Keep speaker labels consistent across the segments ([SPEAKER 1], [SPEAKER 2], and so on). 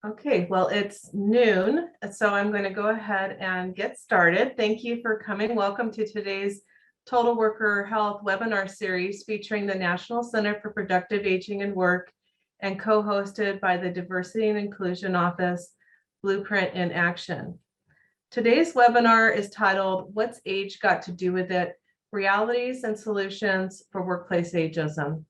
[SPEAKER 1] Okay, well, it's noon, so I'm going to go ahead and get started. Thank you for coming. Welcome to today's Total Worker Health webinar series featuring the National Center for Productive Aging and Work and co-hosted by the Diversity and Inclusion Office, Blueprint in Action. Today's webinar is titled, What's Age Got to Do with It? Realities and Solutions for Workplace Ageism.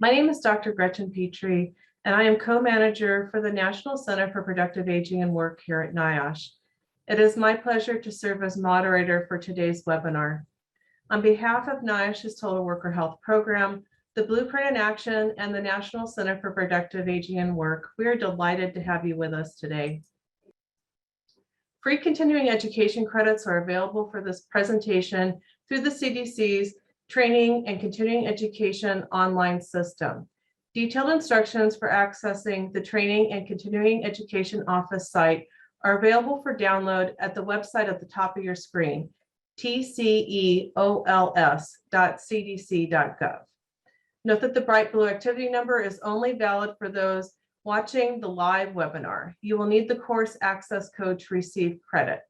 [SPEAKER 1] My name is Dr. Gretchen Petery, and I am co-manager for the National Center for Productive Aging and Work here at NIOSH. It is my pleasure to serve as moderator for today's webinar. On behalf of NIOSH's Total Worker Health Program, the Blueprint in Action, and the National Center for Productive Aging and Work, we are delighted to have you with us today. Free continuing education credits are available for this presentation through the CDC's Training and Continuing Education online system. Detailed instructions for accessing the Training and Continuing Education Office site are available for download at the website at the top of your screen, tceols.cdc.gov. Note that the bright blue activity number is only valid for those watching the live webinar. You will need the course access code to receive credit.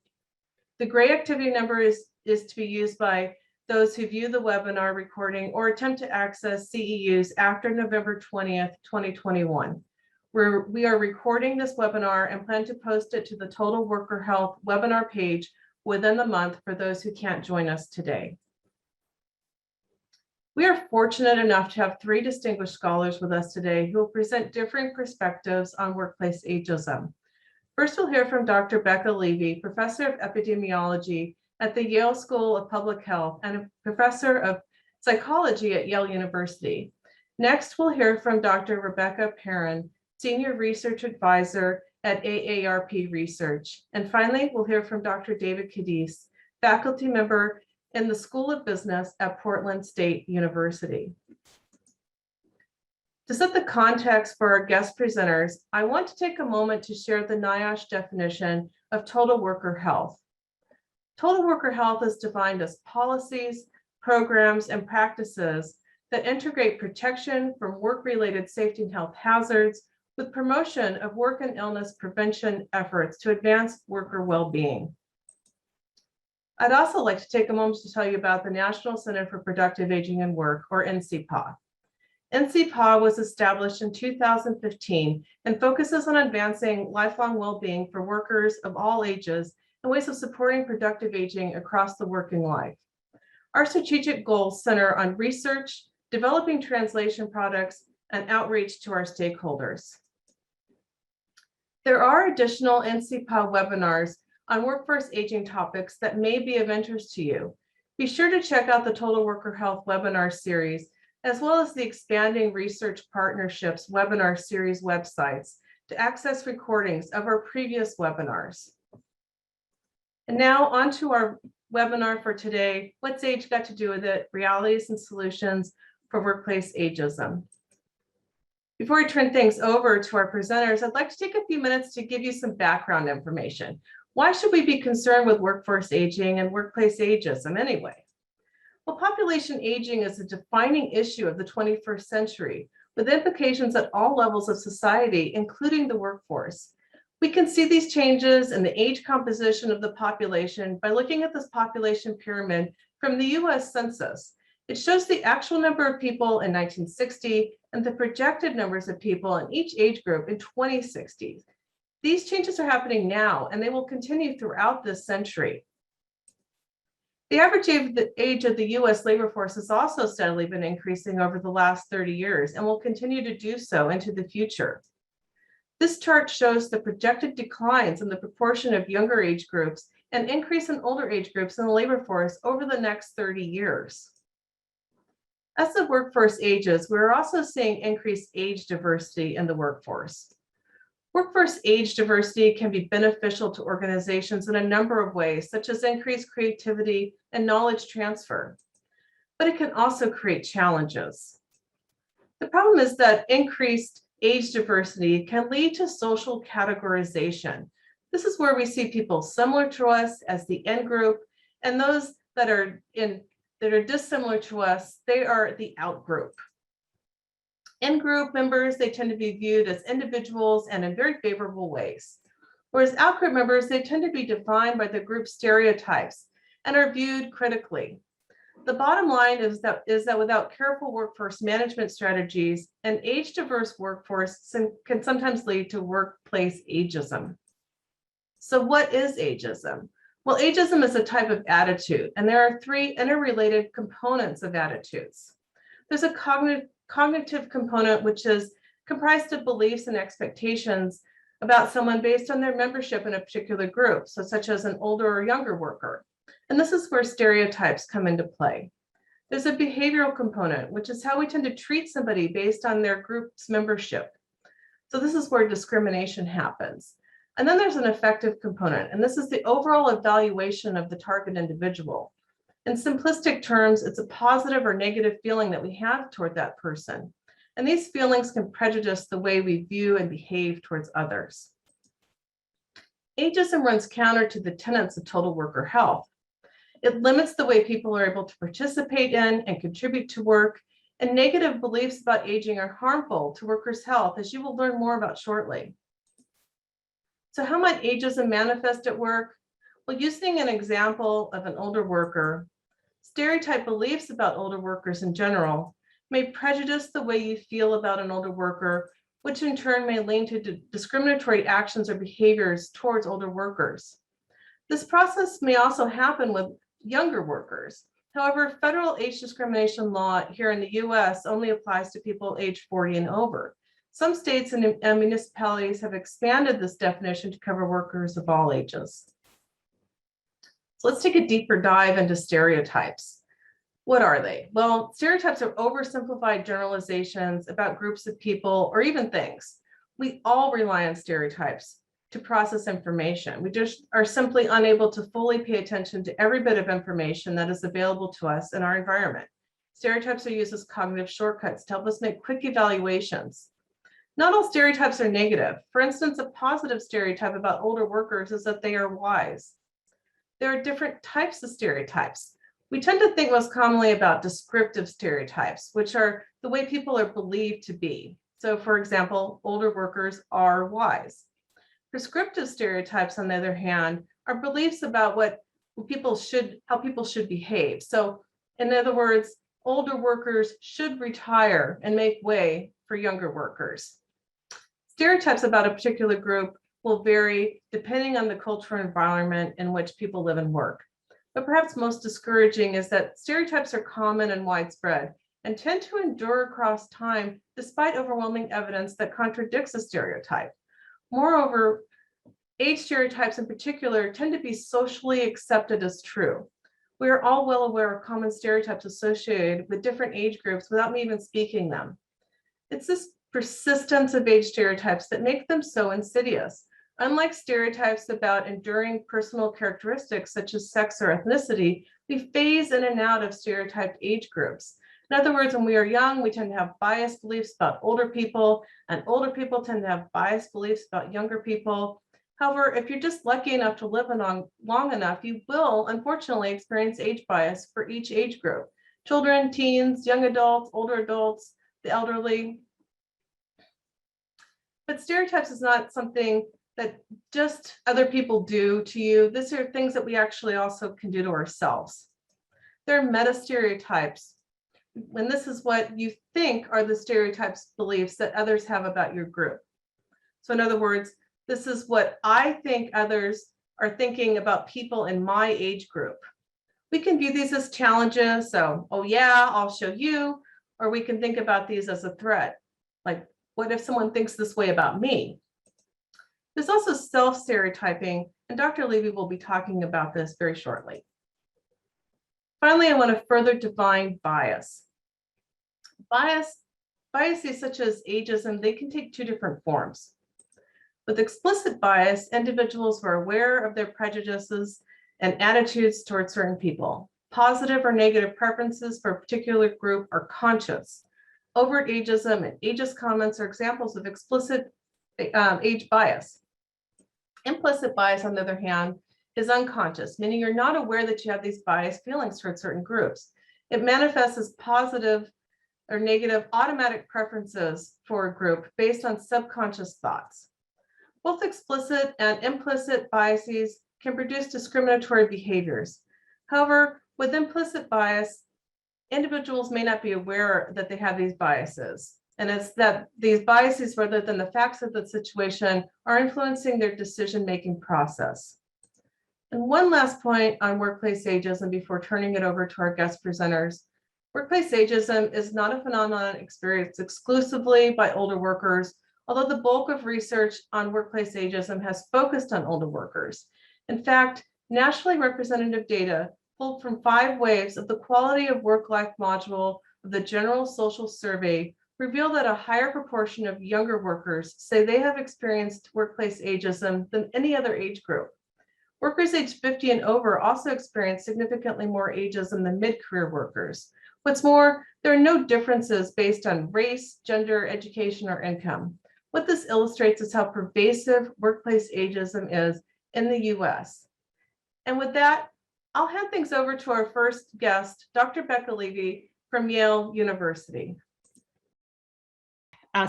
[SPEAKER 1] The gray activity number is to be used by those who view the webinar recording or attempt to access CEUs after November 20th, 2021. We are recording this webinar and plan to post it to the Total Worker Health webinar page within the month for those who can't join us today. We are fortunate enough to have three distinguished scholars with us today who will present differing perspectives on workplace ageism. First, we'll hear from Dr. Becca Levy, professor of epidemiology at the Yale School of Public Health and a professor of psychology at Yale University. Next, we'll hear from Dr. Rebecca Perron, senior research advisor at AARP Research. And finally, we'll hear from Dr. David Cadiz, faculty member in the School of Business at Portland State University. To set the context for our guest presenters, I want to take a moment to share the NIOSH definition of total worker health. Total worker health is defined as policies, programs, and practices that integrate protection from work-related safety and health hazards with promotion of work and illness prevention efforts to advance worker well-being. I'd also like to take a moment to tell you about the National Center for Productive Aging and Work, or NCPAW. NCPAW was established in 2015 and focuses on advancing lifelong well-being for workers of all ages and ways of supporting productive aging across the working life. Our strategic goals center on research, developing translation products, and outreach to our stakeholders. There are additional NCPAW webinars on workforce aging topics that may be of interest to you. Be sure to check out the Total Worker Health webinar series, as well as the Expanding Research Partnerships webinar series websites to access recordings of our previous webinars. And now on to our webinar for today, What's Age Got to Do with It? Realities and Solutions for Workplace Ageism. Before I turn things over to our presenters, I'd like to take a few minutes to give you some background information. Why should we be concerned with workforce aging and workplace ageism anyway? Well, population aging is a defining issue of the 21st century with implications at all levels of society, including the workforce. We can see these changes in the age composition of the population by looking at this population pyramid from the US Census. It shows the actual number of people in 1960 and the projected numbers of people in each age group in 2060. These changes are happening now, and they will continue throughout this century. The average age of the US labor force has also steadily been increasing over the last 30 years and will continue to do so into the future. This chart shows the projected declines in the proportion of younger age groups and increase in older age groups in the labor force over the next 30 years. As the workforce ages, we're also seeing increased age diversity in the workforce. Workforce age diversity can be beneficial to organizations in a number of ways, such as increased creativity and knowledge transfer, but it can also create challenges. The problem is that increased age diversity can lead to social categorization. This is where we see people similar to us as the in group, and those that are dissimilar to us, they are the out group. In-group members, they tend to be viewed as individuals and in very favorable ways. Whereas out-group members, they tend to be defined by the group stereotypes and are viewed critically. The bottom line is that without careful workforce management strategies, an age-diverse workforce can sometimes lead to workplace ageism. So what is ageism? Well, ageism is a type of attitude, and there are three interrelated components of attitudes. There's a cognitive component, which is comprised of beliefs and expectations about someone based on their membership in a particular group, so such as an older or younger worker. And this is where stereotypes come into play. There's a behavioral component, which is how we tend to treat somebody based on their group's membership. So this is where discrimination happens. And then there's an affective component, and this is the overall evaluation of the target individual. In simplistic terms, it's a positive or negative feeling that we have toward that person. And these feelings can prejudice the way we view and behave towards others. Ageism runs counter to the tenets of total worker health. It limits the way people are able to participate in and contribute to work, and negative beliefs about aging are harmful to workers' health, as you will learn more about shortly. So how might ageism manifest at work? Well, using an example of an older worker, stereotype beliefs about older workers in general may prejudice the way you feel about an older worker, which in turn may lead to discriminatory actions or behaviors towards older workers. This process may also happen with younger workers. However, federal age discrimination law here in the US only applies to people age 40 and over. Some states and municipalities have expanded this definition to cover workers of all ages. So let's take a deeper dive into stereotypes. What are they? Well, stereotypes are oversimplified generalizations about groups of people or even things. We all rely on stereotypes to process information. We just are simply unable to fully pay attention to every bit of information that is available to us in our environment. Stereotypes are used as cognitive shortcuts to help us make quick evaluations. Not all stereotypes are negative. For instance, a positive stereotype about older workers is that they are wise. There are different types of stereotypes. We tend to think most commonly about descriptive stereotypes, which are the way people are believed to be. So for example, older workers are wise. Prescriptive stereotypes, on the other hand, are beliefs about how people should behave. So in other words, older workers should retire and make way for younger workers. Stereotypes about a particular group will vary depending on the cultural environment in which people live and work. But perhaps most discouraging is that stereotypes are common and widespread and tend to endure across time despite overwhelming evidence that contradicts a stereotype. Moreover, age stereotypes in particular tend to be socially accepted as true. We are all well aware of common stereotypes associated with different age groups without me even speaking them. It's this persistence of age stereotypes that make them so insidious. Unlike stereotypes about enduring personal characteristics such as sex or ethnicity, we phase in and out of stereotyped age groups. In other words, when we are young, we tend to have biased beliefs about older people, and older people tend to have biased beliefs about younger people. However, if you're just lucky enough to live long enough, you will unfortunately experience age bias for each age group: children, teens, young adults, older adults, the elderly. But stereotypes is not something that just other people do to you. These are things that we actually also can do to ourselves. They're metastereotypes, when this is what you think are the stereotypes beliefs that others have about your group. So in other words, this is what I think others are thinking about people in my age group. We can view these as challenges. So, oh yeah, I'll show you. Or we can think about these as a threat. Like, what if someone thinks this way about me? There's also self-stereotyping, and Dr. Levy will be talking about this very shortly. Finally, I want to further define bias. Biases such as ageism, they can take two different forms. With explicit bias, individuals who are aware of their prejudices and attitudes towards certain people. Positive or negative preferences for a particular group are conscious. Overt ageism and ageist comments are examples of explicit age bias. Implicit bias, on the other hand, is unconscious, meaning you're not aware that you have these biased feelings towards certain groups. It manifests as positive or negative automatic preferences for a group based on subconscious thoughts. Both explicit and implicit biases can produce discriminatory behaviors. However, with implicit bias, individuals may not be aware that they have these biases. And it's that these biases, rather than the facts of the situation, are influencing their decision-making process. And one last point on workplace ageism before turning it over to our guest presenters. Workplace ageism is not a phenomenon experienced exclusively by older workers, although the bulk of research on workplace ageism has focused on older workers. In fact, nationally representative data pulled from 5 waves of the quality of work-life module of the General Social Survey reveal that a higher proportion of younger workers say they have experienced workplace ageism than any other age group. Workers aged 50 and over also experience significantly more ageism than mid-career workers. What's more, there are no differences based on race, gender, education, or income. What this illustrates is how pervasive workplace ageism is in the US. And with that, I'll hand things over to our first guest, Dr. Becca Levy from Yale University.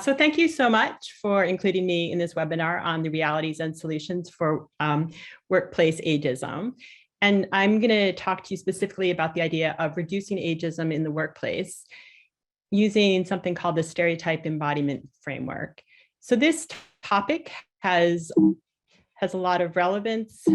[SPEAKER 2] So thank you so much for including me in this webinar on the realities and solutions for workplace ageism. And I'm going to talk to you specifically about the idea of reducing ageism in the workplace using something called the Stereotype Embodiment Framework. So this topic has a lot of relevance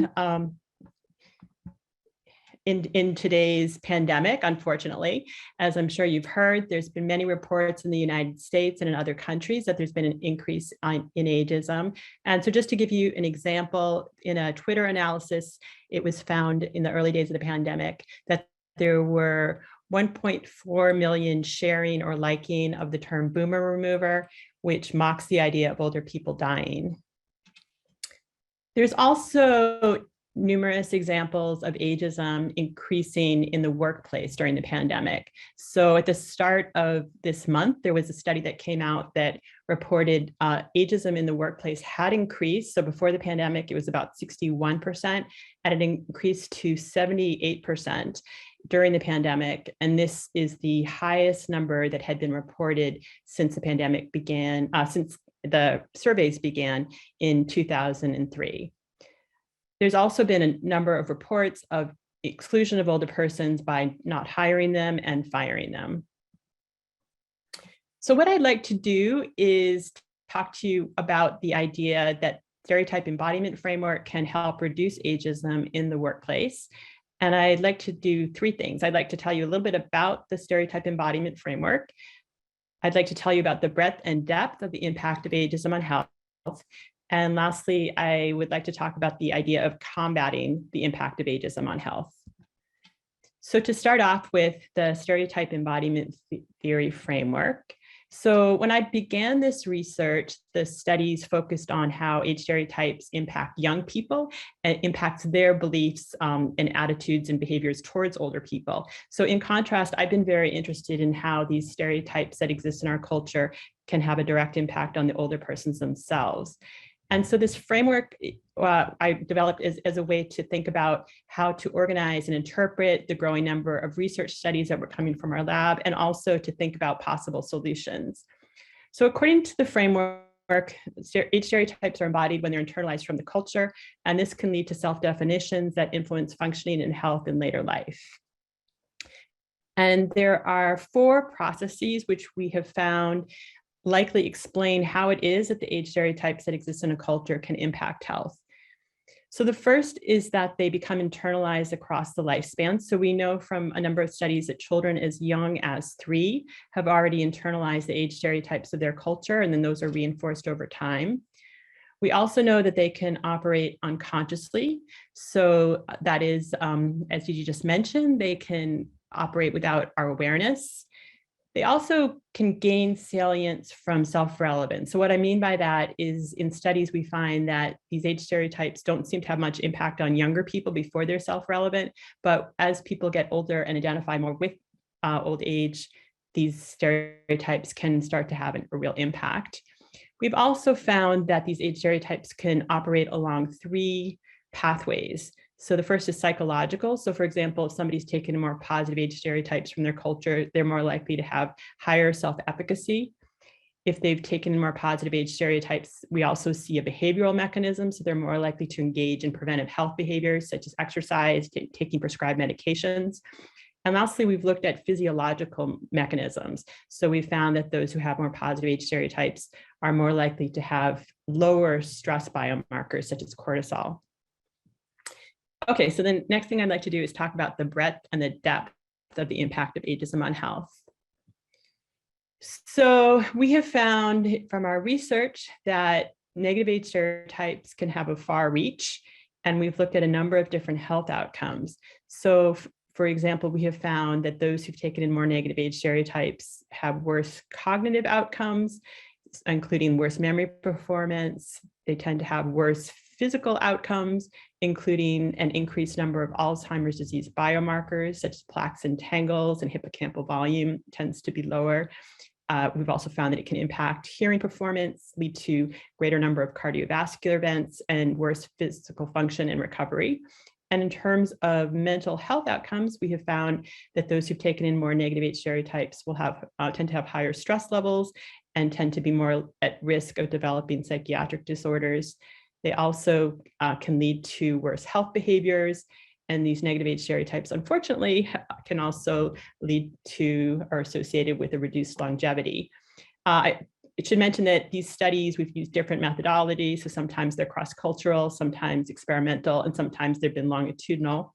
[SPEAKER 2] in today's pandemic, unfortunately. As I'm sure you've heard, there's been many reports in the United States and in other countries that there's been an increase in ageism. And so just to give you an example, in a Twitter analysis, it was found in the early days of the pandemic that there were 1.4 million sharing or liking of the term boomer remover, which mocks the idea of older people dying. There's also numerous examples of ageism increasing in the workplace during the pandemic. So at the start of this month, there was a study that came out that reported ageism in the workplace had increased. So before the pandemic, it was about 61%, and it increased to 78% during the pandemic. And this is the highest number that had been reported since the pandemic began, since the surveys began in 2003. There's also been a number of reports of exclusion of older persons by not hiring them and firing them. So what I'd like to do is talk to you about the idea that Stereotype Embodiment Framework can help reduce ageism in the workplace. And I'd like to do 3 things. I'd like to tell you a little bit about the Stereotype Embodiment Framework. I'd like to tell you about the breadth and depth of the impact of ageism on health. And lastly, I would like to talk about the idea of combating the impact of ageism on health. So to start off with the Stereotype Embodiment Theory Framework. So when I began this research, the studies focused on how age stereotypes impact young people and impacts their beliefs and attitudes and behaviors towards older people. So in contrast, I've been very interested in how these stereotypes that exist in our culture can have a direct impact on the older persons themselves. And so this framework I developed as a way to think about how to organize and interpret the growing number of research studies that were coming from our lab, and also to think about possible solutions. So according to the framework, age stereotypes are embodied when they're internalized from the culture, and this can lead to self-definitions that influence functioning and health in later life. And there are 4 processes which we have found likely explain how it is that the age stereotypes that exist in a culture can impact health. So the first is that they become internalized across the lifespan. So we know from a number of studies that children as young as 3 have already internalized the age stereotypes of their culture, and then those are reinforced over time. We also know that they can operate unconsciously. So that is, as you just mentioned, they can operate without our awareness. They also can gain salience from self-relevance. So what I mean by that is in studies, we find that these age stereotypes don't seem to have much impact on younger people before they're self-relevant, but as people get older and identify more with old age, these stereotypes can start to have a real impact. We've also found that these age stereotypes can operate along 3 pathways. So the first is psychological. So for example, if somebody's taken more positive age stereotypes from their culture, they're more likely to have higher self-efficacy. If they've taken more positive age stereotypes, we also see a behavioral mechanism. So they're more likely to engage in preventive health behaviors, such as exercise, taking prescribed medications. And lastly, we've looked at physiological mechanisms. So we found that those who have more positive age stereotypes are more likely to have lower stress biomarkers, such as cortisol. Okay, so the next thing I'd like to do is talk about the breadth and the depth of the impact of ageism on health. So we have found from our research that negative age stereotypes can have a far reach, and we've looked at a number of different health outcomes. So for example, we have found that those who've taken in more negative age stereotypes have worse cognitive outcomes, including worse memory performance. They tend to have worse physical outcomes, including an increased number of Alzheimer's disease biomarkers, such as plaques and tangles, and hippocampal volume tends to be lower. We've also found that it can impact hearing performance, lead to greater number of cardiovascular events, and worse physical function and recovery. And in terms of mental health outcomes, we have found that those who've taken in more negative age stereotypes will tend to have higher stress levels and tend to be more at risk of developing psychiatric disorders. They also can lead to worse health behaviors, and these negative age stereotypes, unfortunately, can also lead to or associated with a reduced longevity. It should mention that these studies, we've used different methodologies. So sometimes they're cross-cultural, sometimes experimental, and sometimes they've been longitudinal.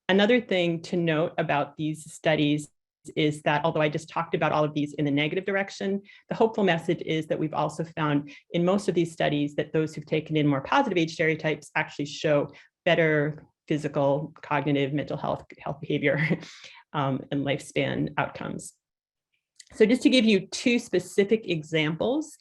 [SPEAKER 2] Another thing to note about these studies is that although I just talked about all of these in the negative direction, the hopeful message is that we've also found in most of these studies that those who've taken in more positive age stereotypes actually show better physical, cognitive, mental health behavior, and lifespan outcomes. So just to give you two specific examples,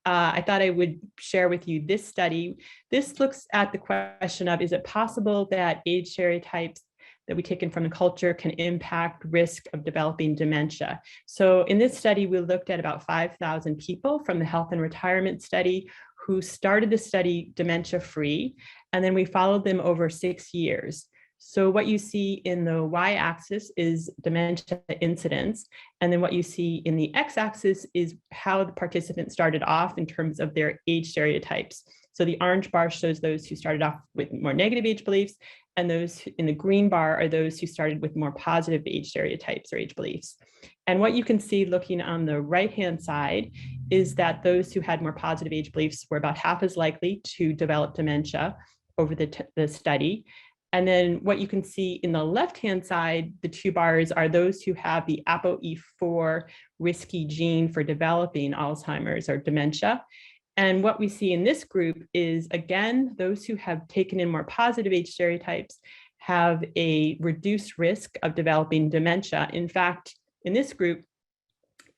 [SPEAKER 2] I thought I would share with you this study. This looks at the question of, is it possible that age stereotypes that we take in from the culture can impact risk of developing dementia? So in this study, we looked at about 5,000 people from the health and retirement study who started the study dementia-free, and then we followed them over 6 years. So what you see in the y-axis is dementia incidence, and then what you see in the x-axis is how the participants started off in terms of their age stereotypes. So the orange bar shows those who started off with more negative age beliefs, and those in the green bar are those who started with more positive age stereotypes or age beliefs. And what you can see looking on the right-hand side is that those who had more positive age beliefs were about half as likely to develop dementia over the study. And then what you can see in the left-hand side, the two bars are those who have the APOE4 risky gene for developing Alzheimer's or dementia. And what we see in this group is, again, those who have taken in more positive age stereotypes have a reduced risk of developing dementia. In fact, in this group,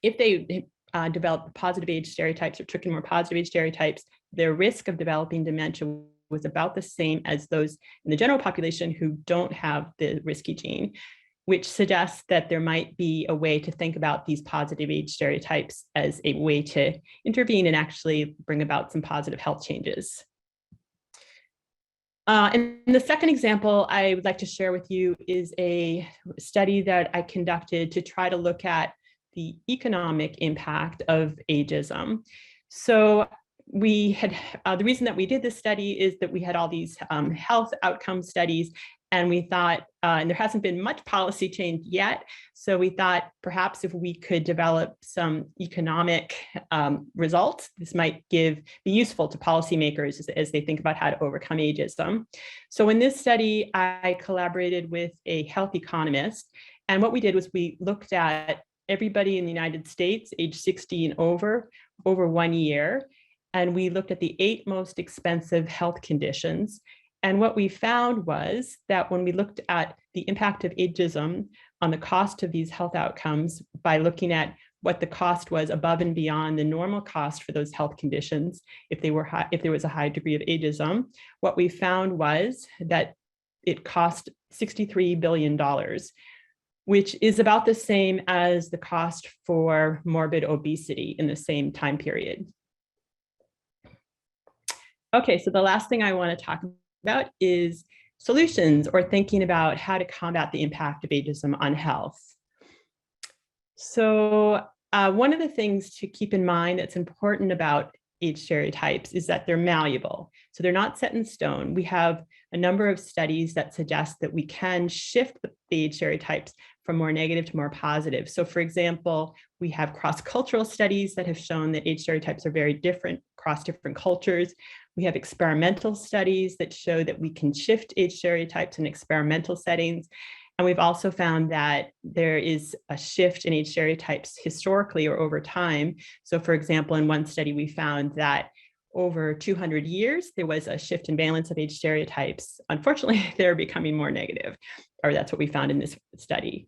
[SPEAKER 2] if they developed positive age stereotypes or took in more positive age stereotypes, their risk of developing dementia was about the same as those in the general population who don't have the risky gene, which suggests that there might be a way to think about these positive age stereotypes as a way to intervene and actually bring about some positive health changes. And the second example I would like to share with you is a study that I conducted to try to look at the economic impact of ageism. So we had, the reason that we did this study is that we had all these health outcome studies, and we thought, and there hasn't been much policy change yet, so we thought perhaps if we could develop some economic results, this might be useful to policymakers as they think about how to overcome ageism. So in this study, I collaborated with a health economist, and what we did was we looked at everybody in the United States, age 60 and over 1 year, and we looked at the 8 most expensive health conditions. And what we found was that when we looked at the impact of ageism on the cost of these health outcomes by looking at what the cost was above and beyond the normal cost for those health conditions, if there was a high degree of ageism, what we found was that it cost $63 billion, which is about the same as the cost for morbid obesity in the same time period. Okay, so the last thing I want to talk about is solutions or thinking about how to combat the impact of ageism on health. So one of the things to keep in mind that's important about age stereotypes is that they're malleable. So they're not set in stone. We have a number of studies that suggest that we can shift the age stereotypes from more negative to more positive. So for example, we have cross-cultural studies that have shown that age stereotypes are very different across different cultures. We have experimental studies that show that we can shift age stereotypes in experimental settings. And we've also found that there is a shift in age stereotypes historically or over time. So for example, in one study, we found that over 200 years, there was a shift in valence of age stereotypes. Unfortunately, they're becoming more negative, or that's what we found in this study.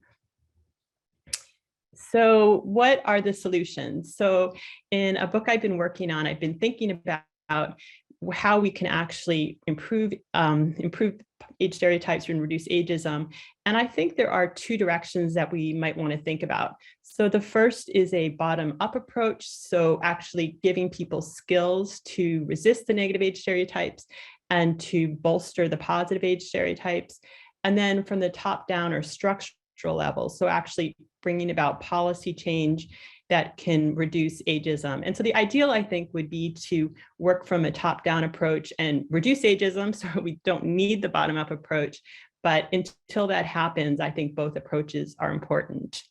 [SPEAKER 2] So what are the solutions? So in a book I've been working on, I've been thinking about how we can actually improve age stereotypes and reduce ageism. And I think there are two directions that we might want to think about. So the first is a bottom-up approach. So actually giving people skills to resist the negative age stereotypes and to bolster the positive age stereotypes. And then from the top down or structural level. So actually bringing about policy change that can reduce ageism. And so the ideal, I think, would be to work from a top-down approach and reduce ageism so we don't need the bottom-up approach. But until that happens, I think both approaches are important.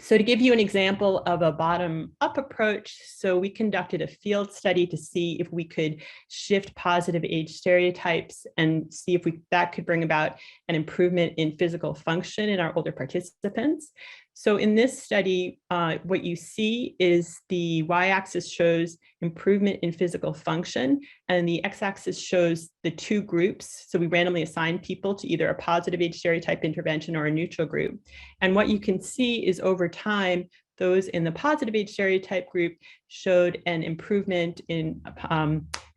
[SPEAKER 2] So to give you an example of a bottom-up approach, so we conducted a field study to see if we could shift positive age stereotypes and see if that could bring about an improvement in physical function in our older participants. So in this study, what you see is the y-axis shows improvement in physical function, and the x-axis shows the two groups. So we randomly assign people to either a positive age stereotype intervention or a neutral group. And what you can see is over time, those in the positive age stereotype group showed an improvement in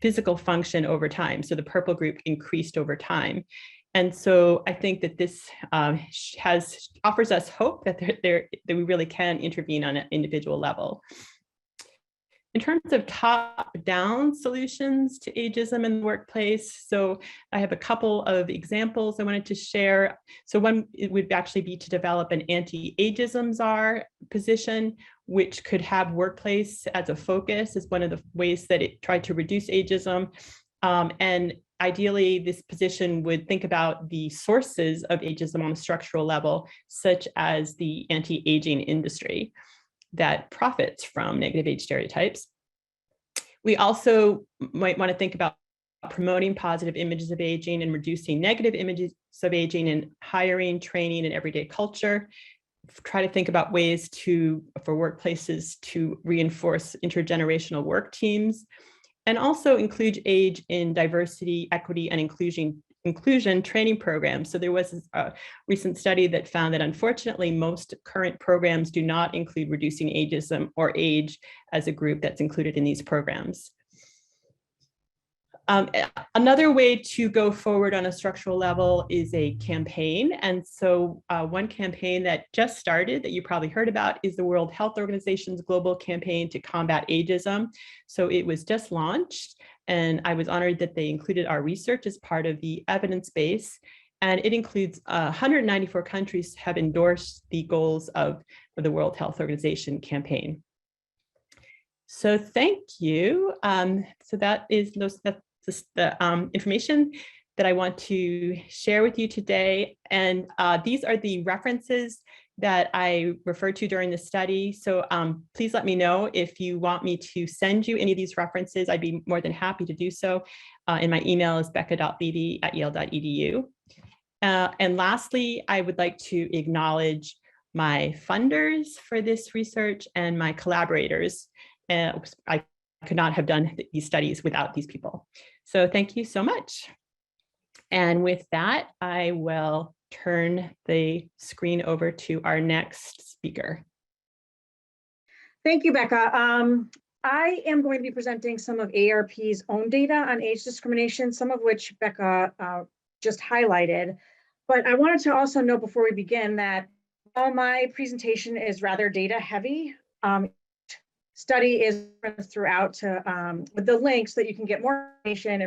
[SPEAKER 2] physical function over time. So the purple group increased over time. And so I think that this offers us hope that we really can intervene on an individual level. In terms of top-down solutions to ageism in the workplace, so I have a couple of examples I wanted to share. So one, it would actually be to develop an anti-ageism czar position, which could have workplace as a focus as one of the ways that it tried to reduce ageism. And ideally, this position would think about the sources of ageism on a structural level, such as the anti-aging industry that profits from negative age stereotypes. We also might want to think about promoting positive images of aging and reducing negative images of aging in hiring, training, and everyday culture. Try to think about ways for workplaces to reinforce intergenerational work teams, and also include age in diversity, equity, and inclusion training programs. So there was a recent study that found that unfortunately most current programs do not include reducing ageism or age as a group that's included in these programs. Another way to go forward on a structural level is a campaign. And so one campaign that just started that you probably heard about is the World Health Organization's global campaign to combat ageism. So it was just launched, and I was honored that they included our research as part of the evidence base. And it includes 194 countries have endorsed the goals of the World Health Organization campaign. So thank you. So that is the information that I want to share with you today. And these are the references that I referred to during the study. So please let me know if you want me to send you any of these references. I'd be more than happy to do so. And my email is becca.levy@yale.edu. And lastly, I would like to acknowledge my funders for this research and my collaborators. I could not have done these studies without these people. So thank you so much. And with that, I will turn the screen over to our next speaker.
[SPEAKER 3] Thank you, Becca. I am going to be presenting some of AARP's own data on age discrimination, some of which Becca just highlighted. But I wanted to also note before we begin that while my presentation is rather data heavy, study is throughout to with the links so that you can get more information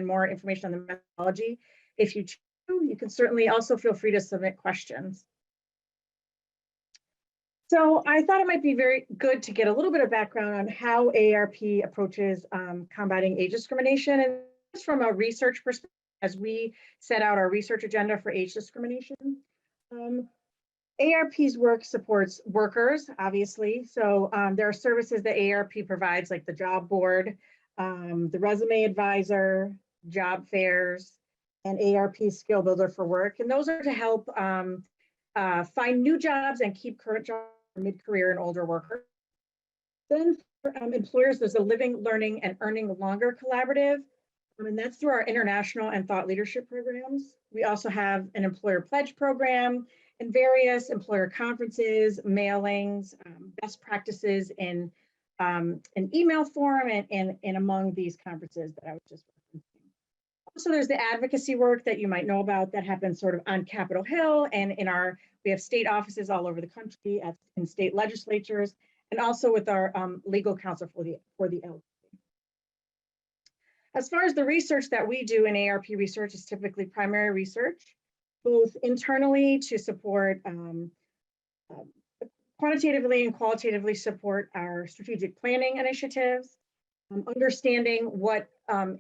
[SPEAKER 3] on the methodology. If you choose, you can certainly also feel free to submit questions. So I thought it might be very good to get a little bit of background on how AARP approaches combating age discrimination, and just from a research perspective, as we set out our research agenda for age discrimination. AARP's work supports workers, obviously. So there are services that AARP provides, like the job board, the resume advisor, job fairs, and AARP skill builder for work. And those are to help find new jobs and keep current jobs for mid-career and older workers. Then for employers, there's a Living, Learning, and Earning Longer collaborative. And that's through our international and thought leadership programs. We also have an employer pledge program and various employer conferences, mailings, best practices in an email form and among these conferences that I was just referencing. Also, there's the advocacy work that you might know about that happens sort of on Capitol Hill, and we have state offices all over the country in state legislatures, and also with our legal counsel for the elderly. As far as the research that we do in AARP research is typically primary research, both internally to support quantitatively and qualitatively support our strategic planning initiatives, understanding what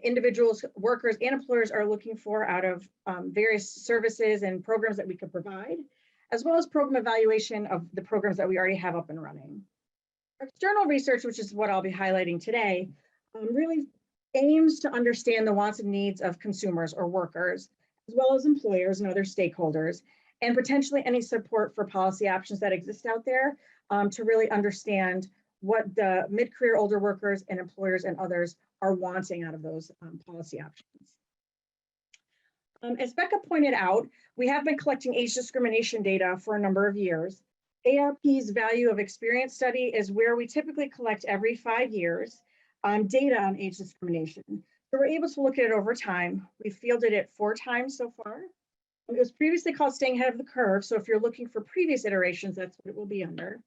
[SPEAKER 3] individuals, workers, and employers are looking for out of various services and programs that we could provide, as well as program evaluation of the programs that we already have up and running. Our external research, which is what I'll be highlighting today, really aims to understand the wants and needs of consumers or workers, as well as employers and other stakeholders, and potentially any support for policy options that exist out there to really understand what the mid-career older workers and employers and others are wanting out of those policy options. As Becca pointed out, we have been collecting age discrimination data for a number of years. AARP's value of experience study is where we typically collect every 5 years data on age discrimination. So we're able to look at it over time. We fielded it 4 times so far. It was previously called Staying Ahead of the Curve. So if you're looking for previous iterations, that's what it will be under.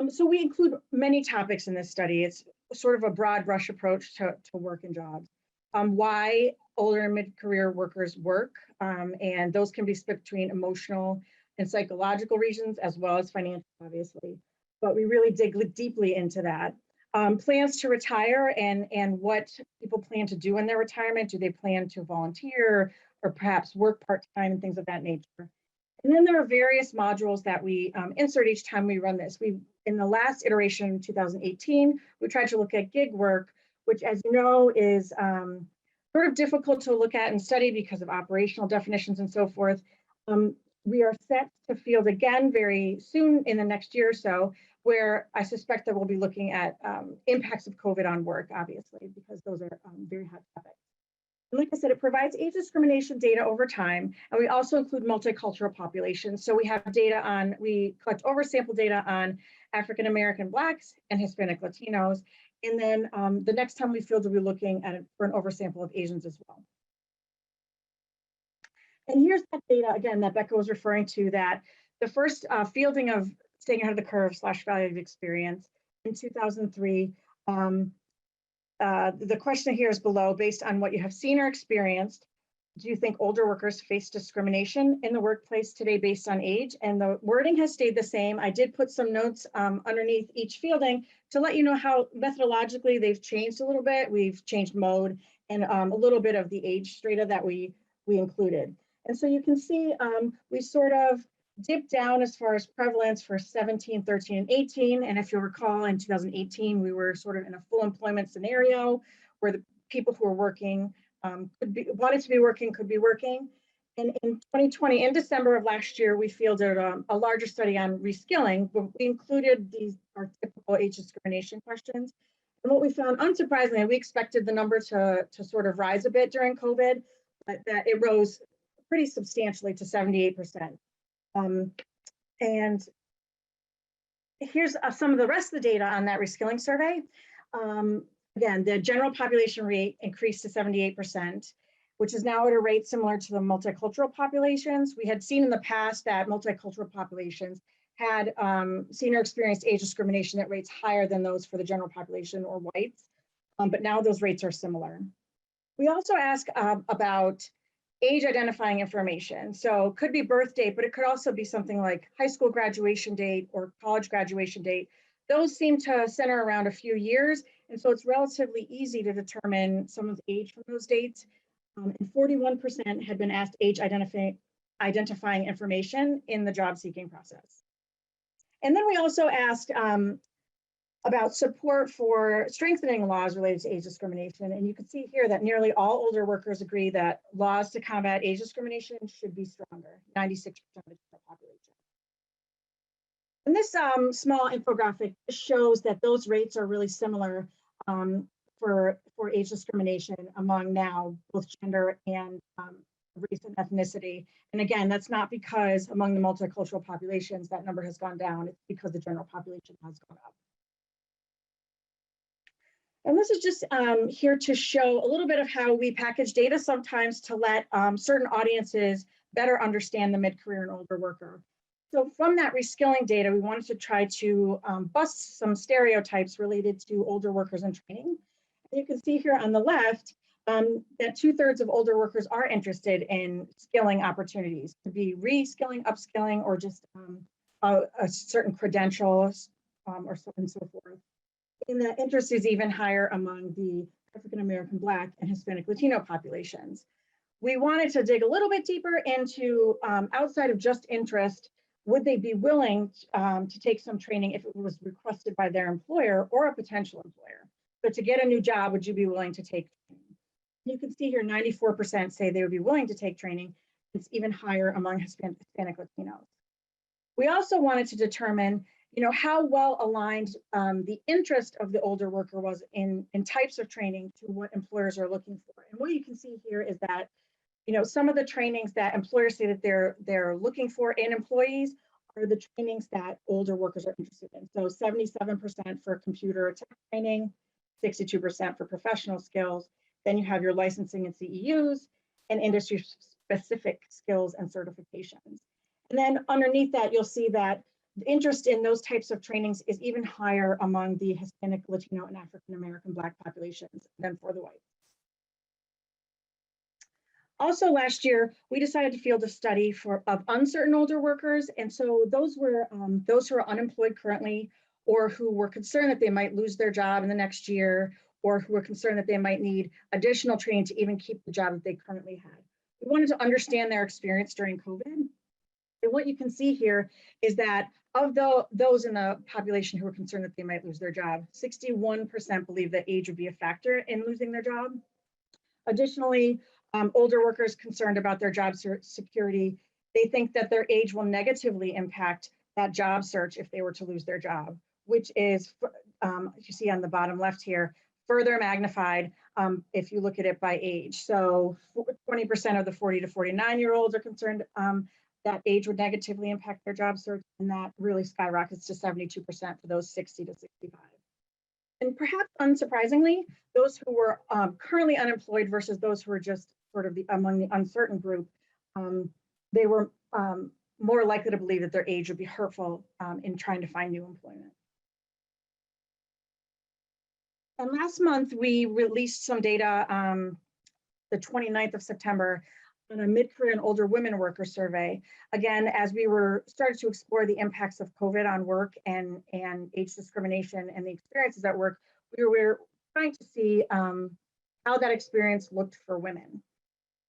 [SPEAKER 3] So we include many topics in this study. It's sort of a broad brush approach to work and jobs. Why older and mid-career workers work, and those can be split between emotional and psychological reasons, as well as financial, obviously. But we really dig deeply into that. Plans to retire and what people plan to do in their retirement. Do they plan to volunteer or perhaps work part-time and things of that nature? And then there are various modules that we insert each time we run this. In the last iteration in 2018, we tried to look at gig work, which, as you know, is sort of difficult to look at and study because of operational definitions and so forth. We are set to field again very soon in the next year or so, where I suspect that we'll be looking at impacts of COVID on work, obviously, because those are very hot topics. And like I said, it provides age discrimination data over time, and we also include multicultural populations. So we collect oversample data on African American, Blacks, and Hispanic Latinos. And then the next time we field, we'll be looking at for an oversample of Asians as well. And here's that data, again, that Becca was referring to, that the first fielding of Staying Ahead of the Curve / value of experience in 2003. The question here is below: based on what you have seen or experienced, do you think older workers face discrimination in the workplace today based on age? And the wording has stayed the same. I did put some notes underneath each fielding to let you know how methodologically they've changed a little bit. We've changed mode and a little bit of the age strata that we included. And so you can see we sort of dipped down as far as prevalence for 17, 13, and 18. And if you'll recall, in 2018, we were sort of in a full employment scenario where the people who were working wanted to be working, could be working. And in 2020, in December of last year, we fielded a larger study on reskilling, but we included our typical age discrimination questions. And what we found, unsurprisingly, we expected the number to sort of rise a bit during COVID, but that it rose pretty substantially to 78%. And here's some of the rest of the data on that reskilling survey. Again, the general population rate increased to 78%, which is now at a rate similar to the multicultural populations. We had seen in the past that multicultural populations had seen or experienced age discrimination at rates higher than those for the general population or whites, but now those rates are similar. We also ask about age identifying information. So it could be birth date, but it could also be something like high school graduation date or college graduation date. Those seem to center around a few years. And so it's relatively easy to determine someone's age from those dates. And 41% had been asked age identifying information in the job seeking process. And then we also asked about support for strengthening laws related to age discrimination. And you can see here that nearly all older workers agree that laws to combat age discrimination should be stronger, 96% of the population. And this small infographic shows that those rates are really similar for age discrimination among now both gender and race and ethnicity. And again, that's not because among the multicultural populations that number has gone down, it's because the general population has gone up. And this is just here to show a little bit of how we package data sometimes to let certain audiences better understand the mid-career and older worker. So from that reskilling data, we wanted to try to bust some stereotypes related to older workers and training. And you can see here on the left that 2/3 of older workers are interested in skilling opportunities, to be reskilling, upskilling, or just a certain credentials or so and so forth. And the interest is even higher among the African American, Black, and Hispanic Latino populations. We wanted to dig a little bit deeper into outside of just interest. Would they be willing to take some training if it was requested by their employer or a potential employer? So to get a new job, would you be willing to take training? You can see here 94% say they would be willing to take training. It's even higher among Hispanic Latinos. We also wanted to determine how well aligned the interest of the older worker was in types of training to what employers are looking for. And what you can see here is that some of the trainings that employers say that they're looking for in employees are the trainings that older workers are interested in. So 77% for computer tech training, 62% for professional skills. Then you have your licensing and CEUs and industry-specific skills and certifications. And then underneath that, you'll see that the interest in those types of trainings is even higher among the Hispanic, Latino, and African American Black populations than for the whites. Also last year, we decided to field a study of uncertain older workers. And so those were those who are unemployed currently, or who were concerned that they might lose their job in the next year, or who were concerned that they might need additional training to even keep the job that they currently had. We wanted to understand their experience during COVID. And what you can see here is that of those in the population who were concerned that they might lose their job, 61% believe that age would be a factor in losing their job. Additionally, older workers concerned about their job security, they think that their age will negatively impact that job search if they were to lose their job, which is, you see on the bottom left here, further magnified if you look at it by age. So 20% of the 40 to 49-year-olds are concerned that age would negatively impact their job search, and that really skyrockets to 72% for those 60 to 65. And perhaps unsurprisingly, those who were currently unemployed versus those who were just sort of among the uncertain group, they were more likely to believe that their age would be hurtful in trying to find new employment. And last month, we released some data, the 29th of September, on a mid-career and older women worker survey. Again, as we started to explore the impacts of COVID on work and age discrimination and the experiences at work, we were trying to see how that experience looked for women.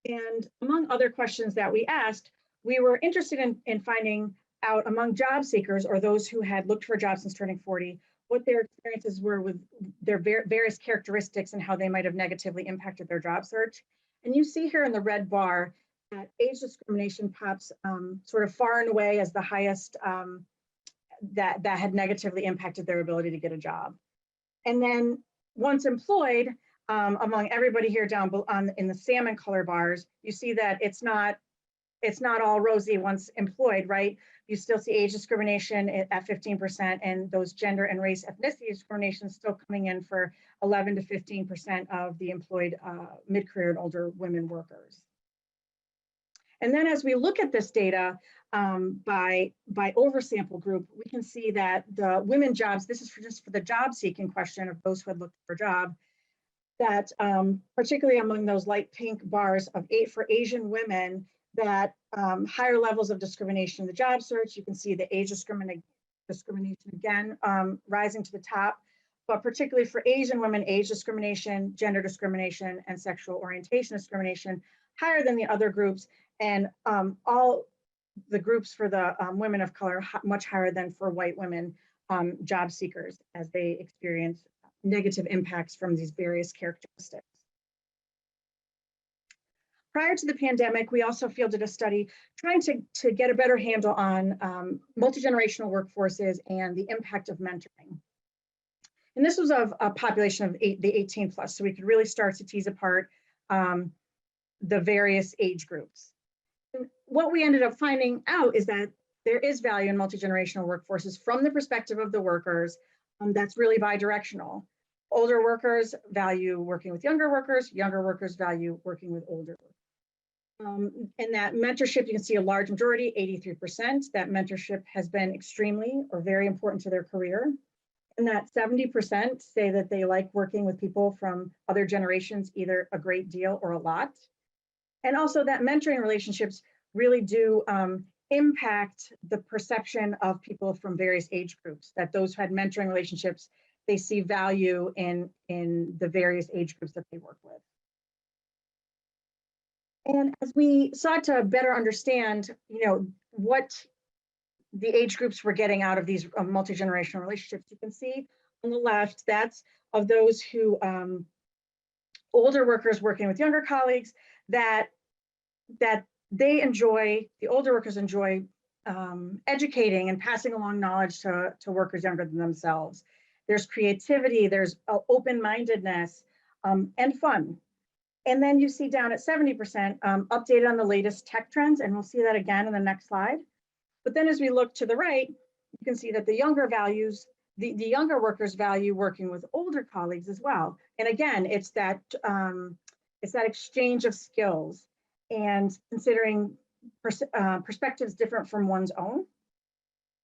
[SPEAKER 3] And among other questions that we asked, we were interested in finding out among job seekers or those who had looked for jobs since turning 40, what their experiences were with their various characteristics and how they might have negatively impacted their job search. And you see here in the red bar that age discrimination pops sort of far and away as the highest that had negatively impacted their ability to get a job. And then once employed, among everybody here down in the salmon color bars, you see that it's not all rosy once employed, right? You still see age discrimination at 15%, and those gender and race ethnicity discrimination still coming in for 11 to 15% of the employed mid-career and older women workers. And then as we look at this data by oversample group, we can see that the women jobs, this is just for the job seeking question of those who had looked for a job, that particularly among those light pink bars for Asian women, that higher levels of discrimination in the job search. You can see the age discrimination again rising to the top, but particularly for Asian women, age discrimination, gender discrimination, and sexual orientation discrimination higher than the other groups, and all the groups for the women of color much higher than for white women job seekers as they experience negative impacts from these various characteristics. Prior to the pandemic, we also fielded a study trying to get a better handle on multi-generational workforces and the impact of mentoring. And this was of a population of the 18 plus, so we could really start to tease apart the various age groups. And what we ended up finding out is that there is value in multi-generational workforces from the perspective of the workers. That's really bi-directional. Older workers value working with younger workers value working with older workers. And that mentorship, you can see a large majority, 83%, that mentorship has been extremely or very important to their career. And that 70% say that they like working with people from other generations, either a great deal or a lot. And also that mentoring relationships really do impact the perception of people from various age groups, that those who had mentoring relationships, they see value in the various age groups that they work with. And as we sought to better understand, what the age groups were getting out of these multi-generational relationships, you can see on the left, that's of those who, older workers working with younger colleagues, that they enjoy, the older workers enjoy educating and passing along knowledge to workers younger than themselves. There's creativity, there's open-mindedness, and fun. And then you see down at 70% updated on the latest tech trends, and we'll see that again in the next slide. But then as we look to the right, you can see that the younger workers value working with older colleagues as well. And again, it's that exchange of skills and considering perspectives different from one's own.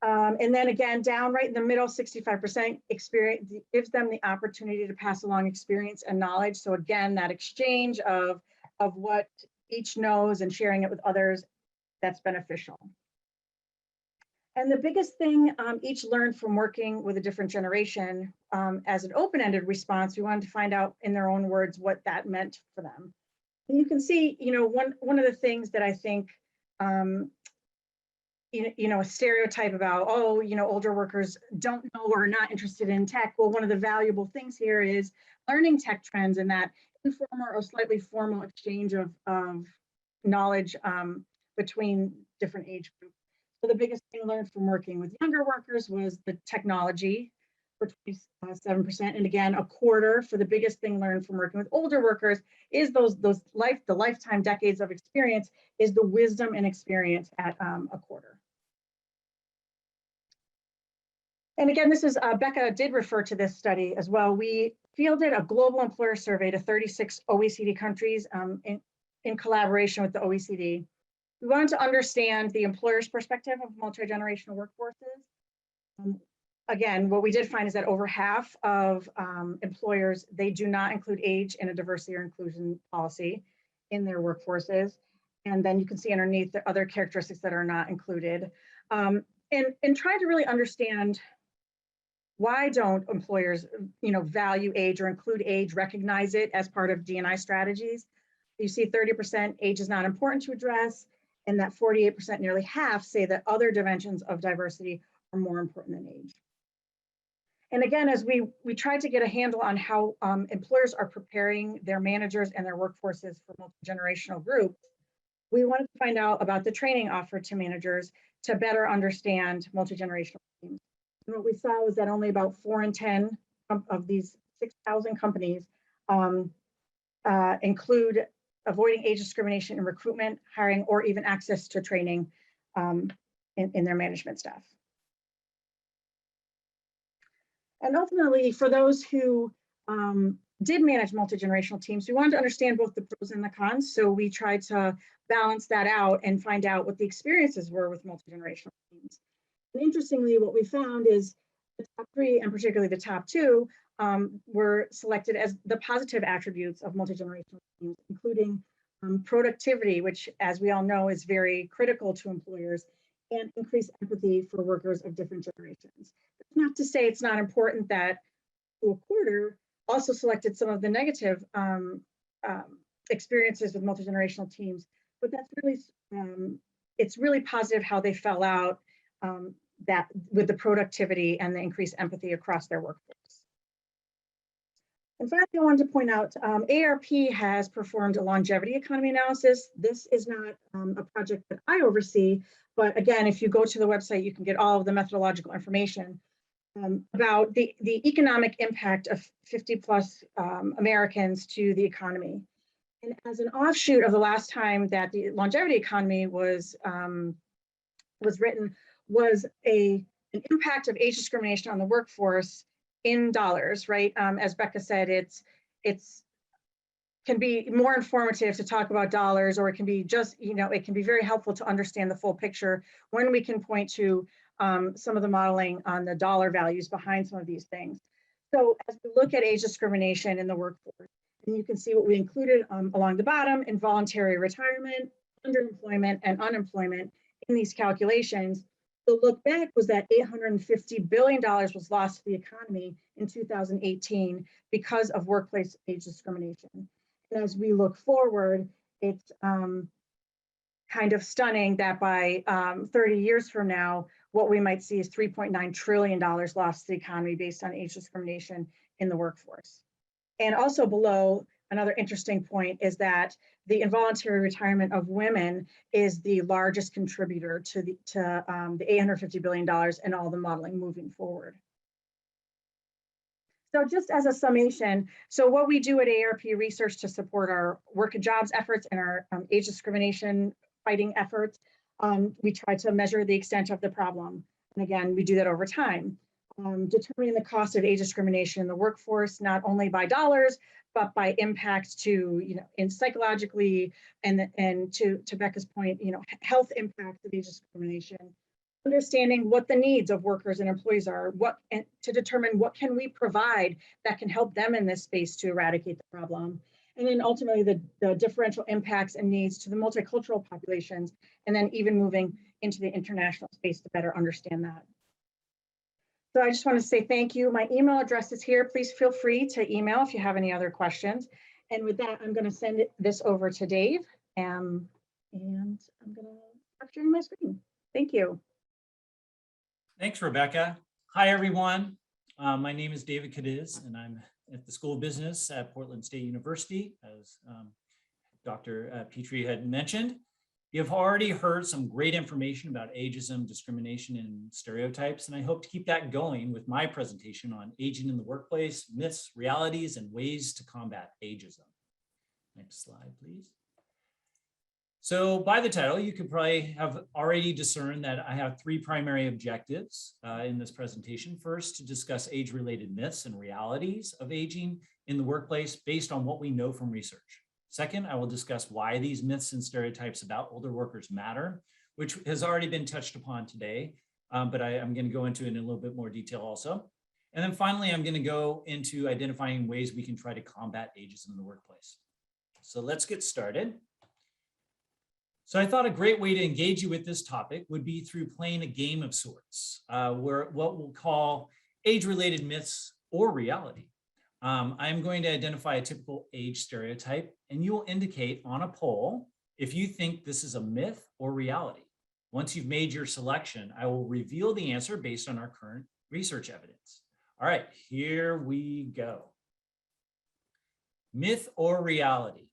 [SPEAKER 3] And then again, down right in the middle, 65% experience gives them the opportunity to pass along experience and knowledge. So again, that exchange of what each knows and sharing it with others, that's beneficial. And the biggest thing each learned from working with a different generation, as an open-ended response, we wanted to find out in their own words what that meant for them. And you can see, one of the things that I think, a stereotype about, older workers don't know or are not interested in tech. Well, one of the valuable things here is learning tech trends and that informal or slightly formal exchange of knowledge between different age groups. So the biggest thing learned from working with younger workers was the technology for 27%. And again, a quarter for the biggest thing learned from working with older workers is the lifetime decades of experience is the wisdom and experience at a quarter. And again, this is, Becca did refer to this study as well. We fielded a global employer survey to 36 OECD countries in collaboration with the OECD. We wanted to understand the employer's perspective of multi-generational workforces. Again, what we did find is that over half of employers, they do not include age in a diversity or inclusion policy in their workforces. And then you can see underneath the other characteristics that are not included. And trying to really understand why don't employers value age or include age, recognize it as part of D&I strategies. You see 30% age is not important to address, and that 48%, nearly half, say that other dimensions of diversity are more important than age. And again, as we tried to get a handle on how employers are preparing their managers and their workforces for multi-generational groups, we wanted to find out about the training offered to managers to better understand multi-generational teams. And what we saw was that only about 4 in 10 of these 6,000 companies include avoiding age discrimination in recruitment, hiring, or even access to training in their management staff. And ultimately, for those who did manage multi-generational teams, we wanted to understand both the pros and the cons. So we tried to balance that out and find out what the experiences were with multi-generational teams. And interestingly, what we found is the top 3, and particularly the top 2, were selected as the positive attributes of multi-generational teams, including productivity, which, as we all know, is very critical to employers, and increased empathy for workers of different generations. That's not to say it's not important that a quarter also selected some of the negative experiences with multi-generational teams, but that's really, it's really positive how they fell out that with the productivity and the increased empathy across their workforce. In fact, I wanted to point out, AARP has performed a longevity economy analysis. This is not a project that I oversee, but again, if you go to the website, you can get all of the methodological information about the economic impact of 50 plus Americans to the economy. And as an offshoot of the last time that the longevity economy was written, was an impact of age discrimination on the workforce in dollars, right? As Becca said, it's can be more informative to talk about dollars, or it can be just, it can be very helpful to understand the full picture when we can point to some of the modeling on the dollar values behind some of these things. So as we look at age discrimination in the workforce, and you can see what we included along the bottom: involuntary retirement, underemployment, and unemployment in these calculations. The look back was that $850 billion was lost to the economy in 2018 because of workplace age discrimination. And as we look forward, it's kind of stunning that by 30 years from now, what we might see is $3.9 trillion lost to the economy based on age discrimination in the workforce. And also below, another interesting point is that the involuntary retirement of women is the largest contributor to the $850 billion and all the modeling moving forward. So just as a summation, so what we do at AARP Research to support our work and jobs efforts and our age discrimination fighting efforts, we try to measure the extent of the problem. And again, we do that over time. Determining the cost of age discrimination in the workforce, not only by dollars, but by impacts to, in psychologically, and to Becca's point, health impacts of age discrimination. Understanding what the needs of workers and employees are, and to determine what can we provide that can help them in this space to eradicate the problem. And then ultimately the differential impacts and needs to the multicultural populations, and then even moving into the international space to better understand that. So I just want to say thank you. My email address is here. Please feel free to email if you have any other questions. And with that, I'm going to send this over to Dave. And I'm going to stop sharing my screen. Thank you.
[SPEAKER 4] Thanks, Rebecca. Hi, everyone. My name is David Cadiz, and I'm at the School of Business at Portland State University, as Dr. Petery had mentioned. You've already heard some great information about ageism, discrimination, and stereotypes, and I hope to keep that going with my presentation on aging in the workplace, myths, realities, and ways to combat ageism. Next slide, please. So by the title, you could probably have already discerned that I have three primary objectives in this presentation. First, to discuss age-related myths and realities of aging in the workplace based on what we know from research. Second, I will discuss why these myths and stereotypes about older workers matter, which has already been touched upon today, but I'm going to go into it in a little bit more detail also. And then finally, I'm going to go into identifying ways we can try to combat ageism in the workplace. So let's get started. So I thought a great way to engage you with this topic would be through playing a game of sorts, where what we'll call age-related myths or reality. I'm going to identify a typical age stereotype, and you will indicate on a poll if you think this is a myth or reality. Once you've made your selection, I will reveal the answer based on our current research evidence. All right, here we go. Myth or reality?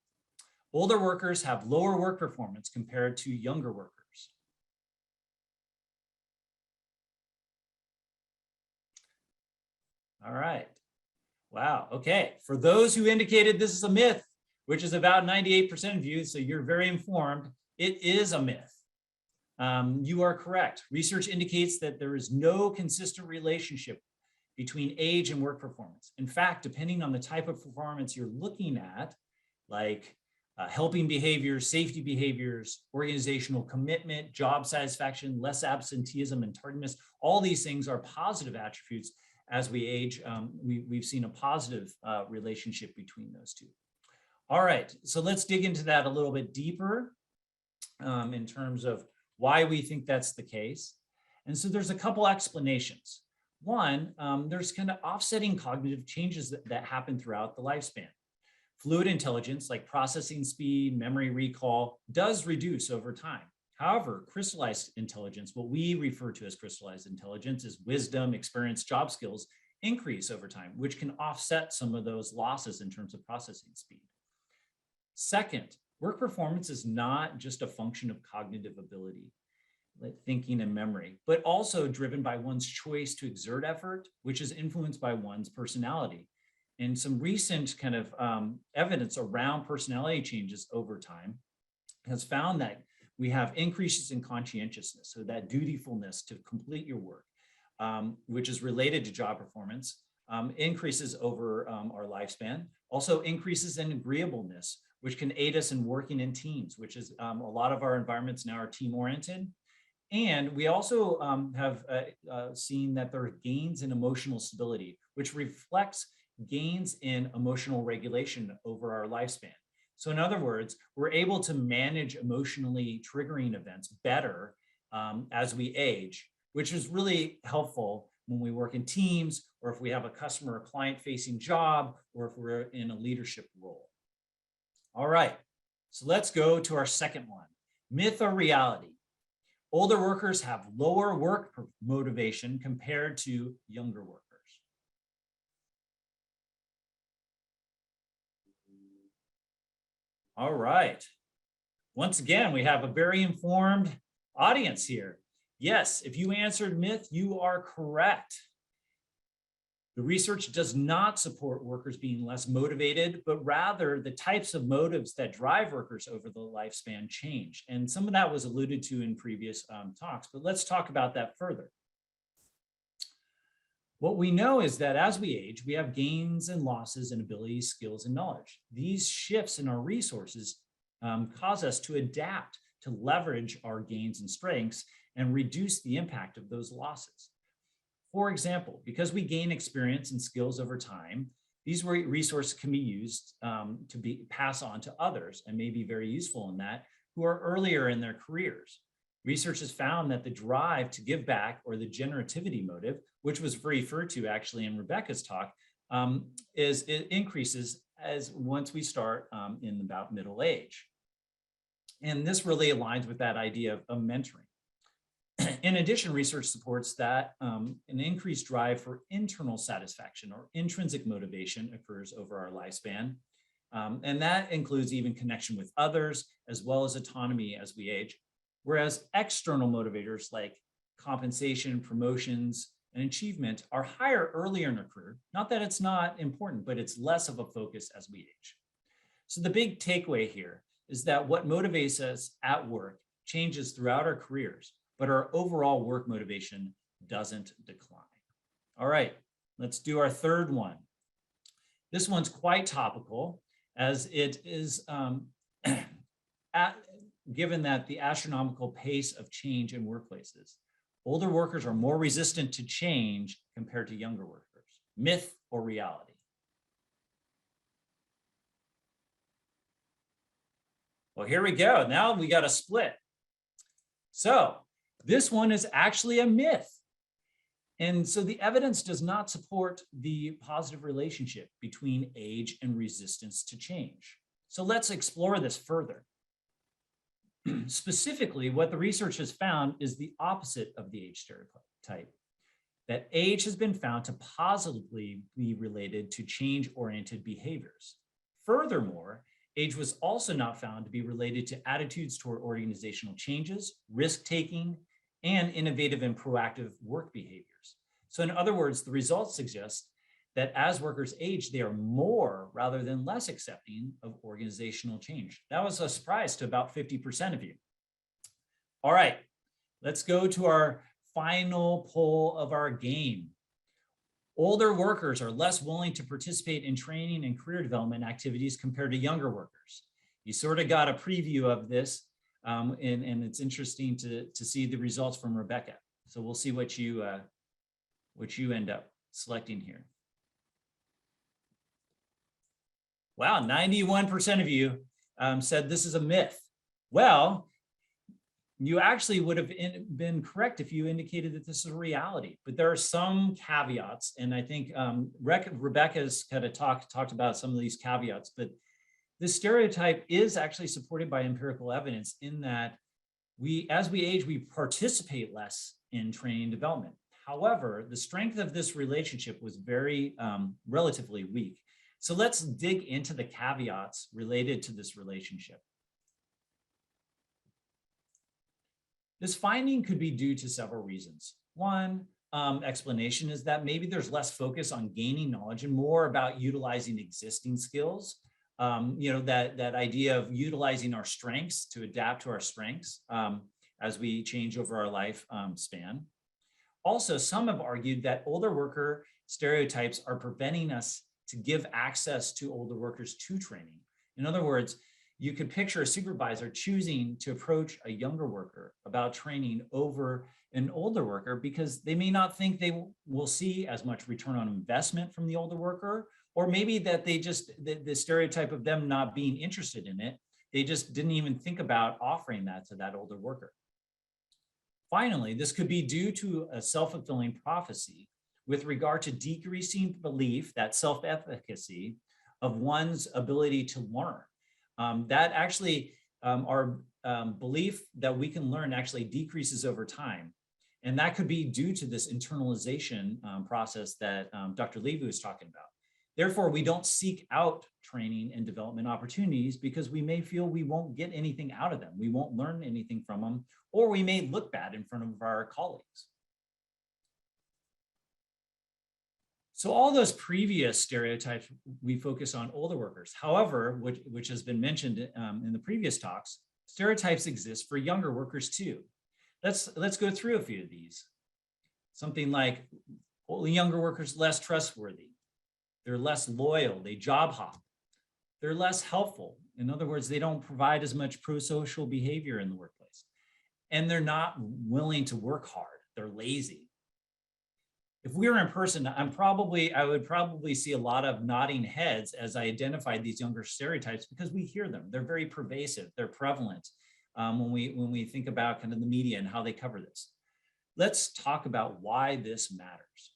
[SPEAKER 4] Older workers have lower work performance compared to younger workers. All right. Wow. Okay. For those who indicated this is a myth, which is about 98% of you, so you're very informed, it is a myth. You are correct. Research indicates that there is no consistent relationship between age and work performance. In fact, depending on the type of performance you're looking at, like helping behaviors, safety behaviors, organizational commitment, job satisfaction, less absenteeism and tardiness, all these things are positive attributes as we age, we've seen a positive relationship between those two. All right, so let's dig into that a little bit deeper in terms of why we think that's the case. And so there's a couple explanations. One, there's kind of offsetting cognitive changes that happen throughout the lifespan. Fluid intelligence, like processing speed, memory recall, does reduce over time. However, crystallized intelligence, what we refer to as crystallized intelligence, is wisdom, experience, job skills, increase over time, which can offset some of those losses in terms of processing speed. Second, work performance is not just a function of cognitive ability, like thinking and memory, but also driven by one's choice to exert effort, which is influenced by one's personality. And some recent kind of evidence around personality changes over time has found that we have increases in conscientiousness, so that dutifulness to complete your work, which is related to job performance, increases over our lifespan. Also increases in agreeableness, which can aid us in working in teams, which is a lot of our environments now are team-oriented. And we also have seen that there are gains in emotional stability, which reflects gains in emotional regulation over our lifespan. So in other words, we're able to manage emotionally triggering events better as we age, which is really helpful when we work in teams, or if we have a customer or client facing job, or if we're in a leadership role. All right, so let's go to our second one, myth or reality. Older workers have lower work motivation compared to younger workers. All right. Once again, we have a very informed audience here. Yes, if you answered myth, you are correct. The research does not support workers being less motivated, but rather the types of motives that drive workers over the lifespan change. And some of that was alluded to in previous talks, but let's talk about that further. What we know is that as we age, we have gains and losses in abilities, skills, and knowledge. These shifts in our resources cause us to adapt to leverage our gains and strengths and reduce the impact of those losses. For example, because we gain experience and skills over time, these resources can be used to pass on to others and may be very useful in that who are earlier in their careers. Research has found that the drive to give back, or the generativity motive, which was referred to actually in Rebecca's talk, it increases as once we start in about middle age. And this really aligns with that idea of mentoring. In addition, research supports that an increased drive for internal satisfaction or intrinsic motivation occurs over our lifespan. And that includes even connection with others, as well as autonomy as we age. Whereas external motivators like compensation, promotions, and achievement are higher earlier in our career. Not that it's not important, but it's less of a focus as we age. So the big takeaway here is that what motivates us at work changes throughout our careers, but our overall work motivation doesn't decline. All right, let's do our third one. This one's quite topical, as it is given that the astronomical pace of change in workplaces. Older workers are more resistant to change compared to younger workers. Myth or reality? Well, here we go. Now we got a split. So this one is actually a myth. And so the evidence does not support the positive relationship between age and resistance to change. So let's explore this further. Specifically, what the research has found is the opposite of the age stereotype, that age has been found to positively be related to change-oriented behaviors. Furthermore, age was also not found to be related to attitudes toward organizational changes, risk-taking, and innovative and proactive work behaviors. So in other words, the results suggest that as workers age, they are more rather than less accepting of organizational change. That was a surprise to about 50% of you. All right, let's go to our final poll of our game. Older workers are less willing to participate in training and career development activities compared to younger workers. You sort of got a preview of this, and it's interesting to see the results from Rebecca. So we'll see what you end up selecting here. Wow, 91% of you said this is a myth. Well, you actually would have been correct if you indicated that this is a reality, but there are some caveats. And I think Rebecca's kind of talked about some of these caveats, but this stereotype is actually supported by empirical evidence in that as we age, we participate less in training and development. However, the strength of this relationship was very relatively weak. So let's dig into the caveats related to this relationship. This finding could be due to several reasons. One explanation is that maybe there's less focus on gaining knowledge and more about utilizing existing skills. That idea of utilizing our strengths to adapt to our strengths as we change over our life span. Also, some have argued that older worker stereotypes are preventing us to give access to older workers to training. In other words, you could picture a supervisor choosing to approach a younger worker about training over an older worker because they may not think they will see as much return on investment from the older worker, or maybe that they just, the stereotype of them not being interested in it, they just didn't even think about offering that to that older worker. Finally, this could be due to a self-fulfilling prophecy with regard to decreasing belief, that self-efficacy of one's ability to learn. That actually, our belief that we can learn actually decreases over time. And that could be due to this internalization process that Dr. Levy was talking about. Therefore, we don't seek out training and development opportunities because we may feel we won't get anything out of them. We won't learn anything from them, or we may look bad in front of our colleagues. So all those previous stereotypes, we focus on older workers. However, which has been mentioned in the previous talks, stereotypes exist for younger workers too. Let's go through a few of these. Something like younger workers less trustworthy. They're less loyal, they job hop. They're less helpful. In other words, they don't provide as much pro-social behavior in the workplace. And they're not willing to work hard, they're lazy. If we were in person, I would probably see a lot of nodding heads as I identified these younger stereotypes because we hear them. They're very pervasive. They're prevalent when we think about kind of the media and how they cover this. Let's talk about why this matters.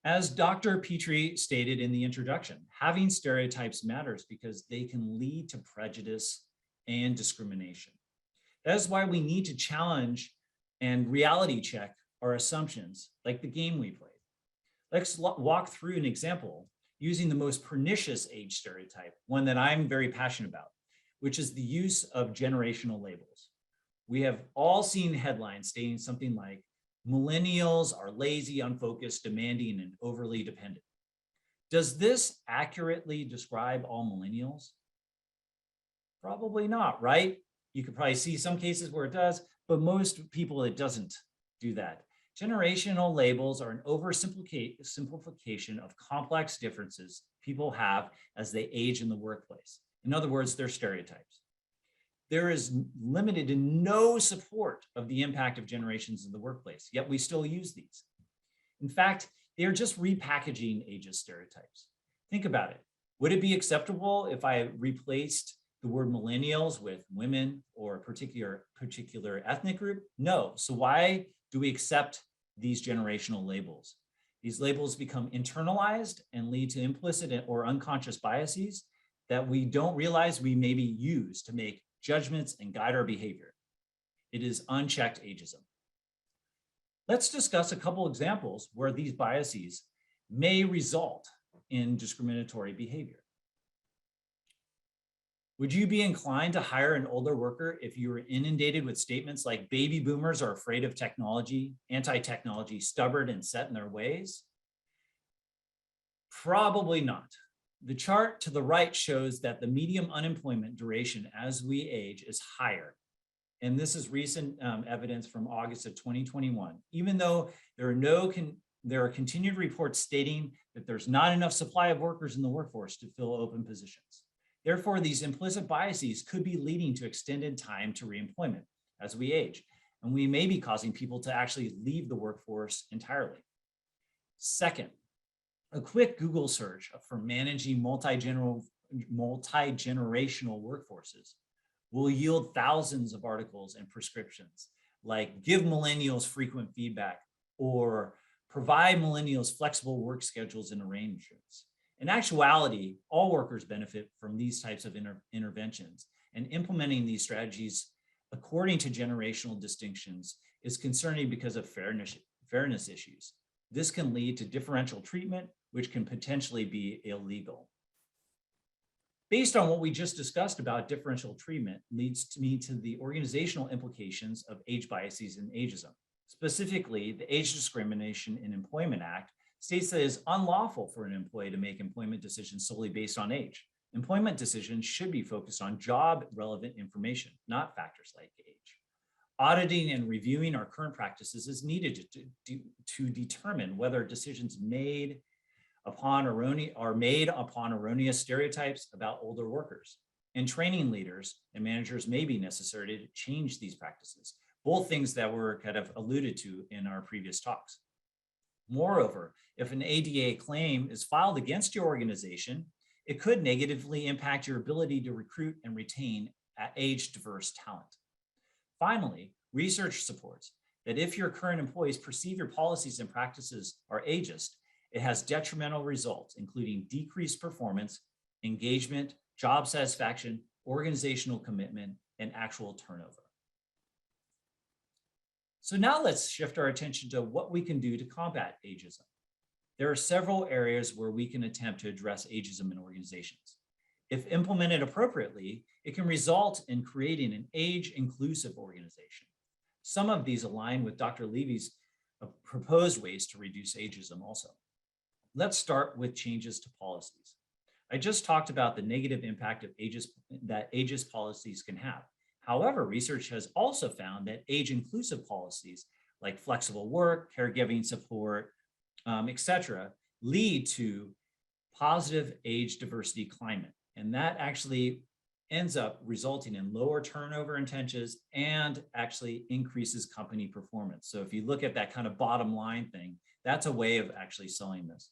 [SPEAKER 4] As Dr. Petery stated in the introduction, having stereotypes matters because they can lead to prejudice and discrimination. That is why we need to challenge and reality check our assumptions, like the game we played. Let's walk through an example using the most pernicious age stereotype, one that I'm very passionate about, which is the use of generational labels. We have all seen headlines stating something like, millennials are lazy, unfocused, demanding, and overly dependent. Does this accurately describe all millennials? Probably not, right? You could probably see some cases where it does, but most people, it doesn't do that. Generational labels are an oversimplification of complex differences people have as they age in the workplace. In other words, they're stereotypes. There is limited to no support of the impact of generations in the workplace, yet we still use these. In fact, they are just repackaging ageist stereotypes. Think about it. Would it be acceptable if I replaced the word millennials with women or a particular ethnic group? No. So why do we accept these generational labels? These labels become internalized and lead to implicit or unconscious biases that we don't realize we maybe use to make judgments and guide our behavior. It is unchecked ageism. Let's discuss a couple examples where these biases may result in discriminatory behavior. Would you be inclined to hire an older worker if you were inundated with statements like baby boomers are afraid of technology, anti-technology, stubborn and set in their ways? Probably not. The chart to the right shows that the median unemployment duration as we age is higher. And this is recent evidence from August of 2021. Even though there are continued reports stating that there's not enough supply of workers in the workforce to fill open positions. Therefore, these implicit biases could be leading to extended time to reemployment as we age. and we may be causing people to actually leave the workforce entirely. Second, a quick Google search for managing multi-generational workforces will yield thousands of articles and prescriptions like give millennials frequent feedback or provide millennials flexible work schedules and arrangements. In actuality, all workers benefit from these types of interventions, and implementing these strategies according to generational distinctions is concerning because of fairness issues. This can lead to differential treatment, which can potentially be illegal. Based on what we just discussed about differential treatment leads me to the organizational implications of age biases and ageism. Specifically, the Age Discrimination in Employment Act states that it is unlawful for an employee to make employment decisions solely based on age. Employment decisions should be focused on job-relevant information, not factors like age. Auditing and reviewing our current practices is needed to determine whether decisions are made upon erroneous stereotypes about older workers. And training leaders and managers may be necessary to change these practices, both things that were kind of alluded to in our previous talks. Moreover, if an ADA claim is filed against your organization, it could negatively impact your ability to recruit and retain age-diverse talent. Finally, research supports that if your current employees perceive your policies and practices are ageist, it has detrimental results, including decreased performance, engagement, job satisfaction, organizational commitment, and actual turnover. So now let's shift our attention to what we can do to combat ageism. There are several areas where we can attempt to address ageism in organizations. If implemented appropriately, it can result in creating an age-inclusive organization. Some of these align with Dr. Levy's proposed ways to reduce ageism also. Let's start with changes to policies. I just talked about the negative impact of ageist policies can have. However, research has also found that age-inclusive policies like flexible work, caregiving support, etc., lead to positive age diversity climate. And that actually ends up resulting in lower turnover intentions and actually increases company performance. So if you look at that kind of bottom line thing, that's a way of actually selling this.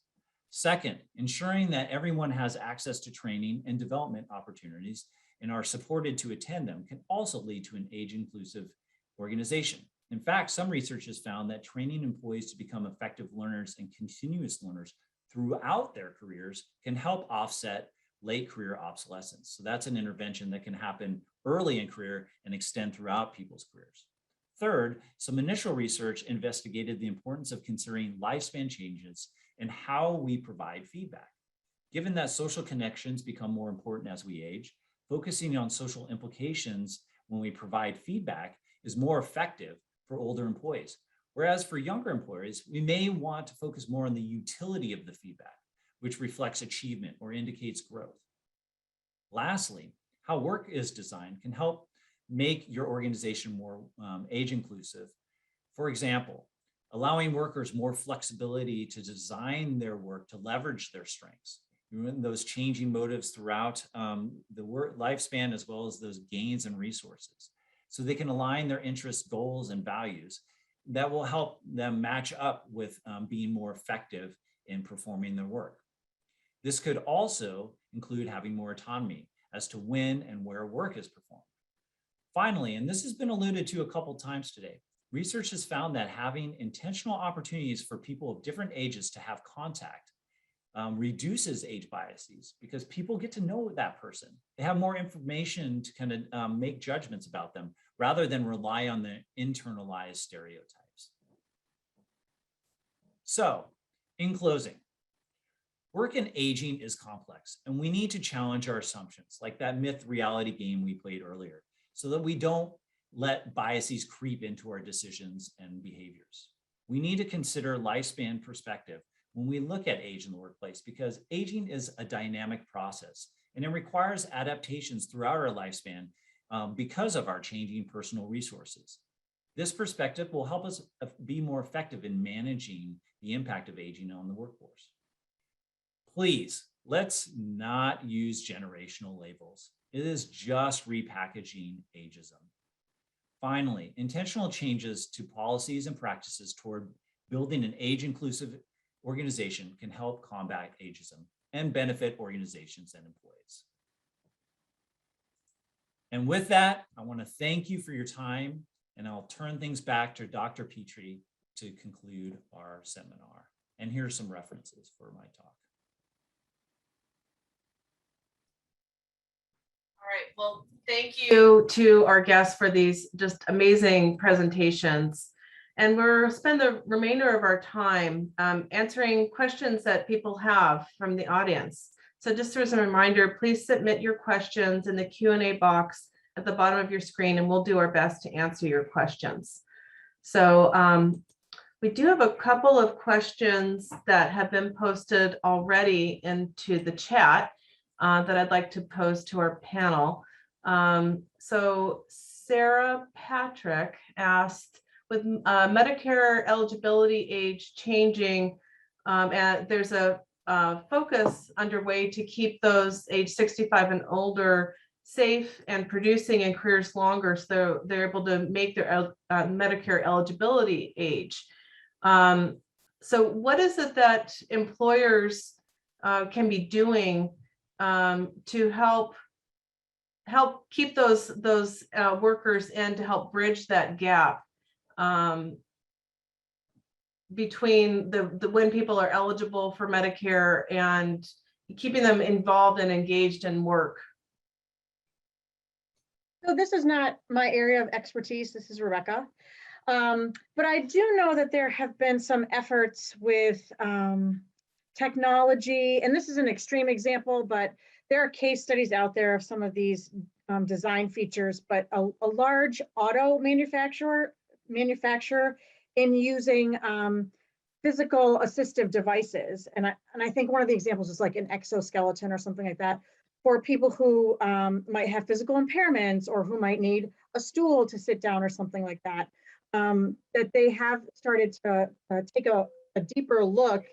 [SPEAKER 4] Second, ensuring that everyone has access to training and development opportunities and are supported to attend them can also lead to an age-inclusive organization. In fact, some research has found that training employees to become effective learners and continuous learners throughout their careers can help offset late career obsolescence. So that's an intervention that can happen early in career and extend throughout people's careers. Third, some initial research investigated the importance of considering lifespan changes and how we provide feedback. Given that social connections become more important as we age, focusing on social implications when we provide feedback is more effective for older employees. Whereas for younger employees, we may want to focus more on the utility of the feedback, which reflects achievement or indicates growth. Lastly, how work is designed can help make your organization more age inclusive. For example, allowing workers more flexibility to design their work to leverage their strengths, those changing motives throughout the work lifespan, as well as those gains and resources. So they can align their interests, goals, and values that will help them match up with being more effective in performing their work. This could also include having more autonomy as to when and where work is performed. Finally, and this has been alluded to a couple times today, research has found that having intentional opportunities for people of different ages to have contact reduces age biases because people get to know that person. They have more information to kind of make judgments about them rather than rely on the internalized stereotypes. So, in closing, work and aging is complex, and we need to challenge our assumptions, like that myth reality game we played earlier, so that we don't let biases creep into our decisions and behaviors. We need to consider lifespan perspective when we look at age in the workplace, because aging is a dynamic process and it requires adaptations throughout our lifespan because of our changing personal resources. This perspective will help us be more effective in managing the impact of aging on the workforce. Please, let's not use generational labels. It is just repackaging ageism. Finally, intentional changes to policies and practices toward building an age-inclusive organization can help combat ageism and benefit organizations and employees. And with that, I want to thank you for your time, and I'll turn things back to Dr. Petery to conclude our seminar. And here are some references for my talk.
[SPEAKER 1] All right, well, thank you to our guests for these just amazing presentations. And we'll spend the remainder of our time answering questions that people have from the audience. So just as a reminder, please submit your questions in the Q&A box at the bottom of your screen, and we'll do our best to answer your questions. So we do have a couple of questions that have been posted already into the chat that I'd like to pose to our panel. So Sarah Patrick asked, with Medicare eligibility age changing, and there's a focus underway to keep those age 65 and older safe and producing in careers longer, so they're able to make their Medicare eligibility age. So what is it that employers can be doing to help keep those workers in, to help bridge that gap between the when people are eligible for Medicare and keeping them involved and engaged in work?
[SPEAKER 3] So this is not my area of expertise. This is Rebecca. But I do know that there have been some efforts with technology, and this is an extreme example, but there are case studies out there of some of these design features, but a large auto manufacturer in using physical assistive devices. And I think one of the examples is like an exoskeleton or something like that for people who might have physical impairments or who might need a stool to sit down or something like that. That they have started to take a deeper look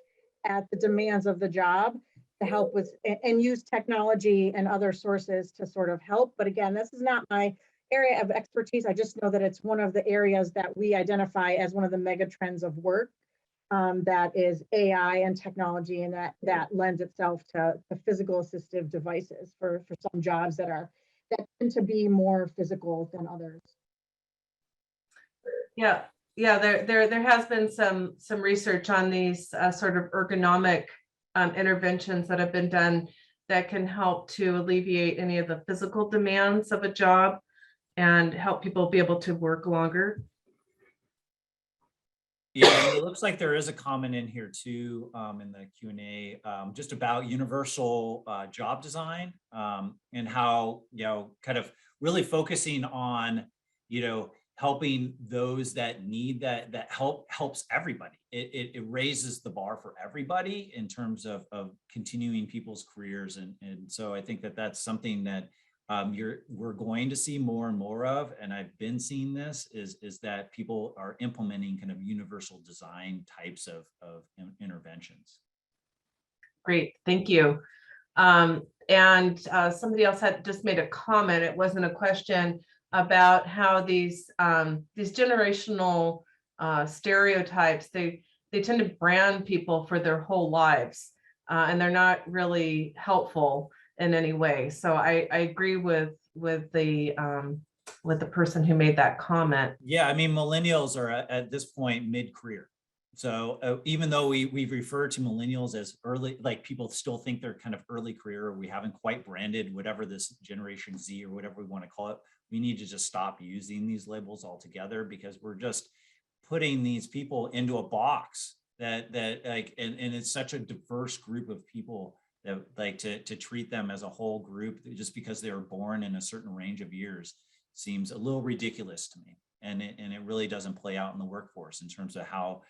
[SPEAKER 3] at the demands of the job to help with and use technology and other sources to sort of help. But again, this is not my area of expertise. I just know that it's one of the areas that we identify as one of the mega trends of work, that is AI and technology, and that lends itself to physical assistive devices for some jobs that tend to be more physical than others.
[SPEAKER 1] Yeah, there has been some research on these sort of ergonomic interventions that have been done that can help to alleviate any of the physical demands of a job and help people be able to work longer.
[SPEAKER 4] Yeah, and it looks like there is a comment in here too in the Q&A just about universal job design and how, kind of really focusing on, helping those that need that helps everybody. It raises the bar for everybody in terms of continuing people's careers. And so I think that that's something that we're going to see more and more of, and I've been seeing this, is that people are implementing kind of universal design types of interventions.
[SPEAKER 1] Great, thank you. And somebody else had just made a comment, it wasn't a question, about how these generational stereotypes, they tend to brand people for their whole lives, and they're not really helpful in any way. So I agree with the person who made that comment.
[SPEAKER 4] Yeah, I mean, millennials are at this point mid-career. So even though we refer to millennials as early, like people still think they're kind of early career, or we haven't quite branded whatever this Generation Z or whatever we want to call it, we need to just stop using these labels altogether, because we're just putting these people into a box that like, and it's such a diverse group of people that like to treat them as a whole group just because they were born in a certain range of years seems a little ridiculous to me. And it really doesn't play out in the workforce in terms of how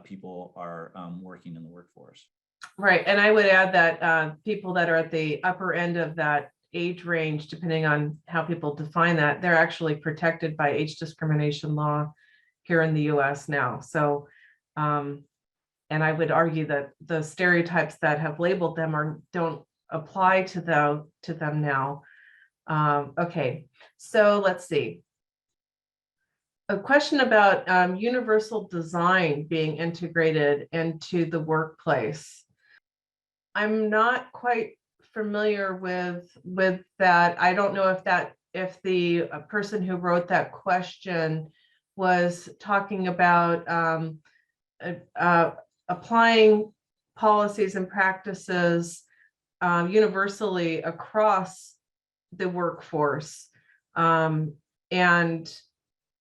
[SPEAKER 4] people are working in the workforce.
[SPEAKER 1] Right, and I would add that people that are at the upper end of that age range, depending on how people define that, they're actually protected by age discrimination law here in the US now. So, and I would argue that the stereotypes that have labeled them don't apply to them now. Okay, so let's see. a question about universal design being integrated into the workplace. I'm not quite familiar with that. I don't know if the person who wrote that question was talking about applying policies and practices universally across the workforce. And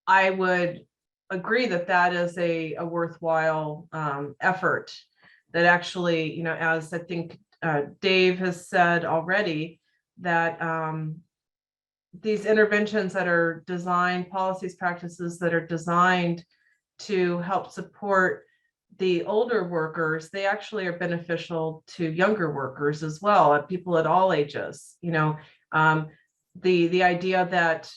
[SPEAKER 1] I would agree that that is a worthwhile effort that actually, you know, as I think Dave has said already, that these interventions that are designed, policies, practices that are designed to help support the older workers, they actually are beneficial to younger workers as well, people at all ages. You know, the idea that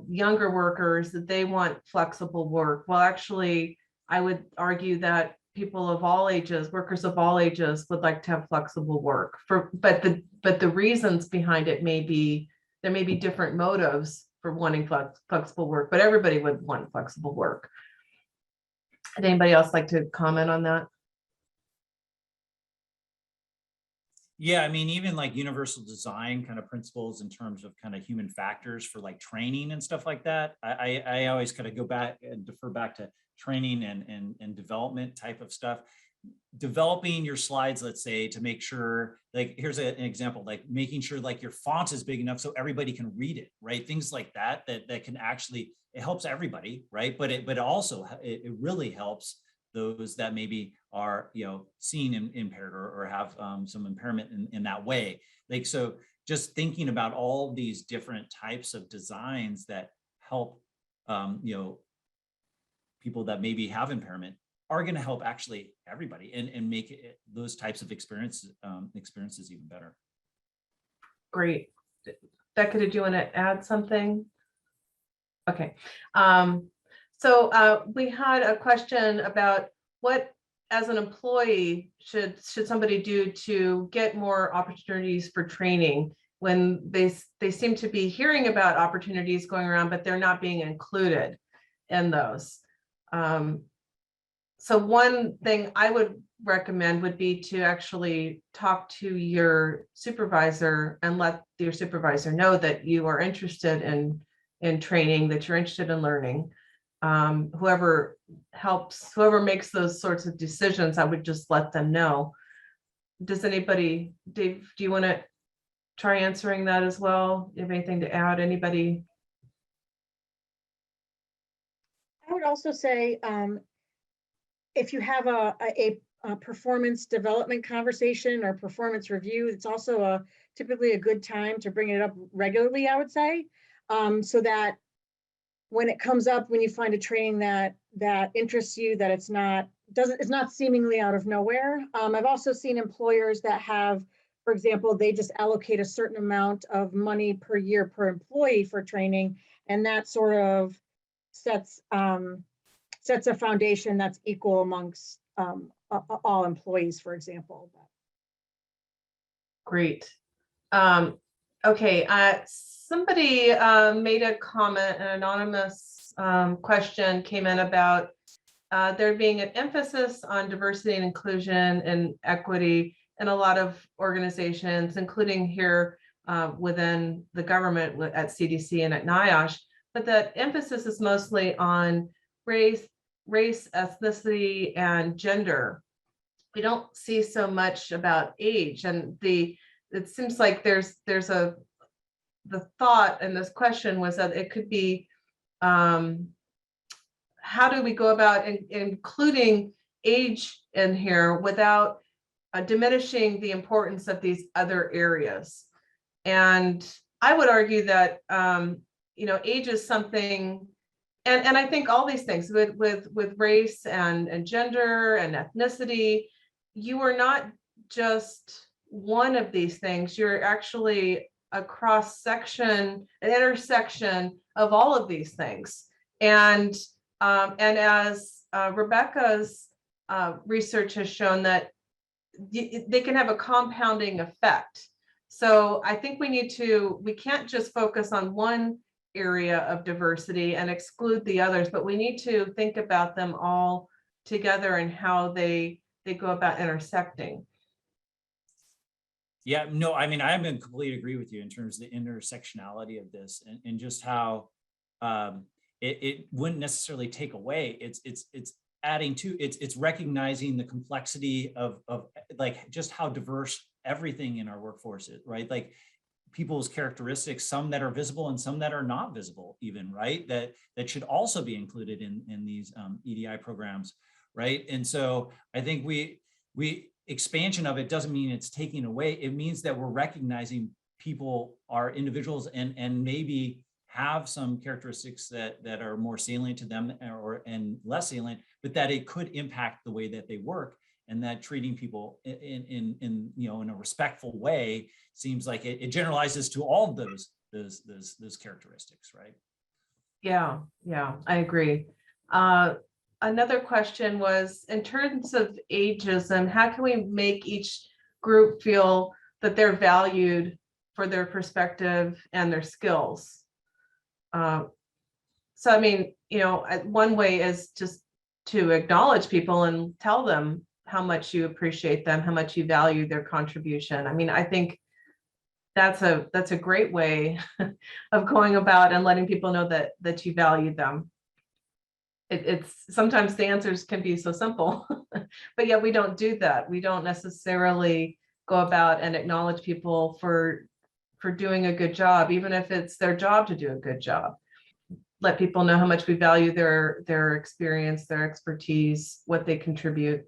[SPEAKER 1] younger workers, that they want flexible work. Well, actually, I would argue that people of all ages, workers of all ages, would like to have flexible work. But the reasons behind it there may be different motives for wanting flexible work, but everybody would want flexible work. Would anybody else like to comment on that?
[SPEAKER 4] Yeah, I mean, even like universal design kind of principles in terms of kind of human factors for like training and stuff like that. I always kind of go back and defer back to training and development type of stuff. Developing your slides, let's say, to make sure, like, here's an example, like making sure like your font is big enough so everybody can read it, right? Things like that can actually, it helps everybody, right? But it also, it really helps those that maybe are, you know, seeing impaired or have some impairment in that way. Like, so just thinking about all these different types of designs that help, you know, people that maybe have impairment are going to help actually everybody and make it, those types of experiences even better. Great.
[SPEAKER 1] Becca, did you want to add something? Okay. So we had a question about what, as an employee, should somebody do to get more opportunities for training when they seem to be hearing about opportunities going around, but they're not being included in those. So one thing I would recommend would be to actually talk to your supervisor and let your supervisor know that you are interested in training, that you're interested in learning. Whoever makes those sorts of decisions, I would just let them know. Does anybody, Dave, do you want to try answering that as well? Do you have anything to add? Anybody?
[SPEAKER 3] I would also say, if you have a performance development conversation or performance review, it's also typically a good time to bring it up regularly, I would say, so that when it comes up, when you find a training that interests you, that it's not seemingly out of nowhere. I've also seen employers that have, for example, they just allocate a certain amount of money per year per employee for training, and that sort of sets a foundation that's equal amongst all employees, for example.
[SPEAKER 1] Great. Okay. Somebody made a comment, an anonymous question came in about there being an emphasis on diversity and inclusion and equity in a lot of organizations, including here within the government at CDC and at NIOSH, but that emphasis is mostly on race, ethnicity, and gender. We don't see so much about age, and it seems like the thought in this question was that it could be, how do we go about including age in here without diminishing the importance of these other areas? And I would argue that you know, age is something, and I think all these things with race and gender and ethnicity, you are not just one of these things. You're actually a cross section, an intersection of all of these things. And as Rebecca's research has shown, that they can have a compounding effect. So I think we can't just focus on one area of diversity and exclude the others, but we need to think about them all together and how they go about intersecting.
[SPEAKER 4] Yeah, no, I mean, I'm in complete agree with you in terms of the intersectionality of this and just how it wouldn't necessarily take away. It's adding to, it's recognizing the complexity of like just how diverse everything in our workforce is, right? Like people's characteristics, some that are visible and some that are not visible even, right? That should also be included in these EDI programs, right? And so I think we expansion of it doesn't mean it's taking away. It means that we're recognizing people are individuals and maybe have some characteristics that are more salient to them and less salient, but that it could impact the way that they work, and that treating people in a respectful way seems like it generalizes to all of those characteristics, right?
[SPEAKER 1] Yeah, I agree. Another question was, in terms of ageism, how can we make each group feel that they're valued for their perspective and their skills? So, I mean, one way is just to acknowledge people and tell them how much you appreciate them, how much you value their contribution. I mean, I think that's a great way of going about and letting people know that you value them. It's sometimes the answers can be so simple, but yet we don't do that. We don't necessarily go about and acknowledge people for doing a good job, even if it's their job to do a good job. Let people know how much we value their experience, their expertise, what they contribute.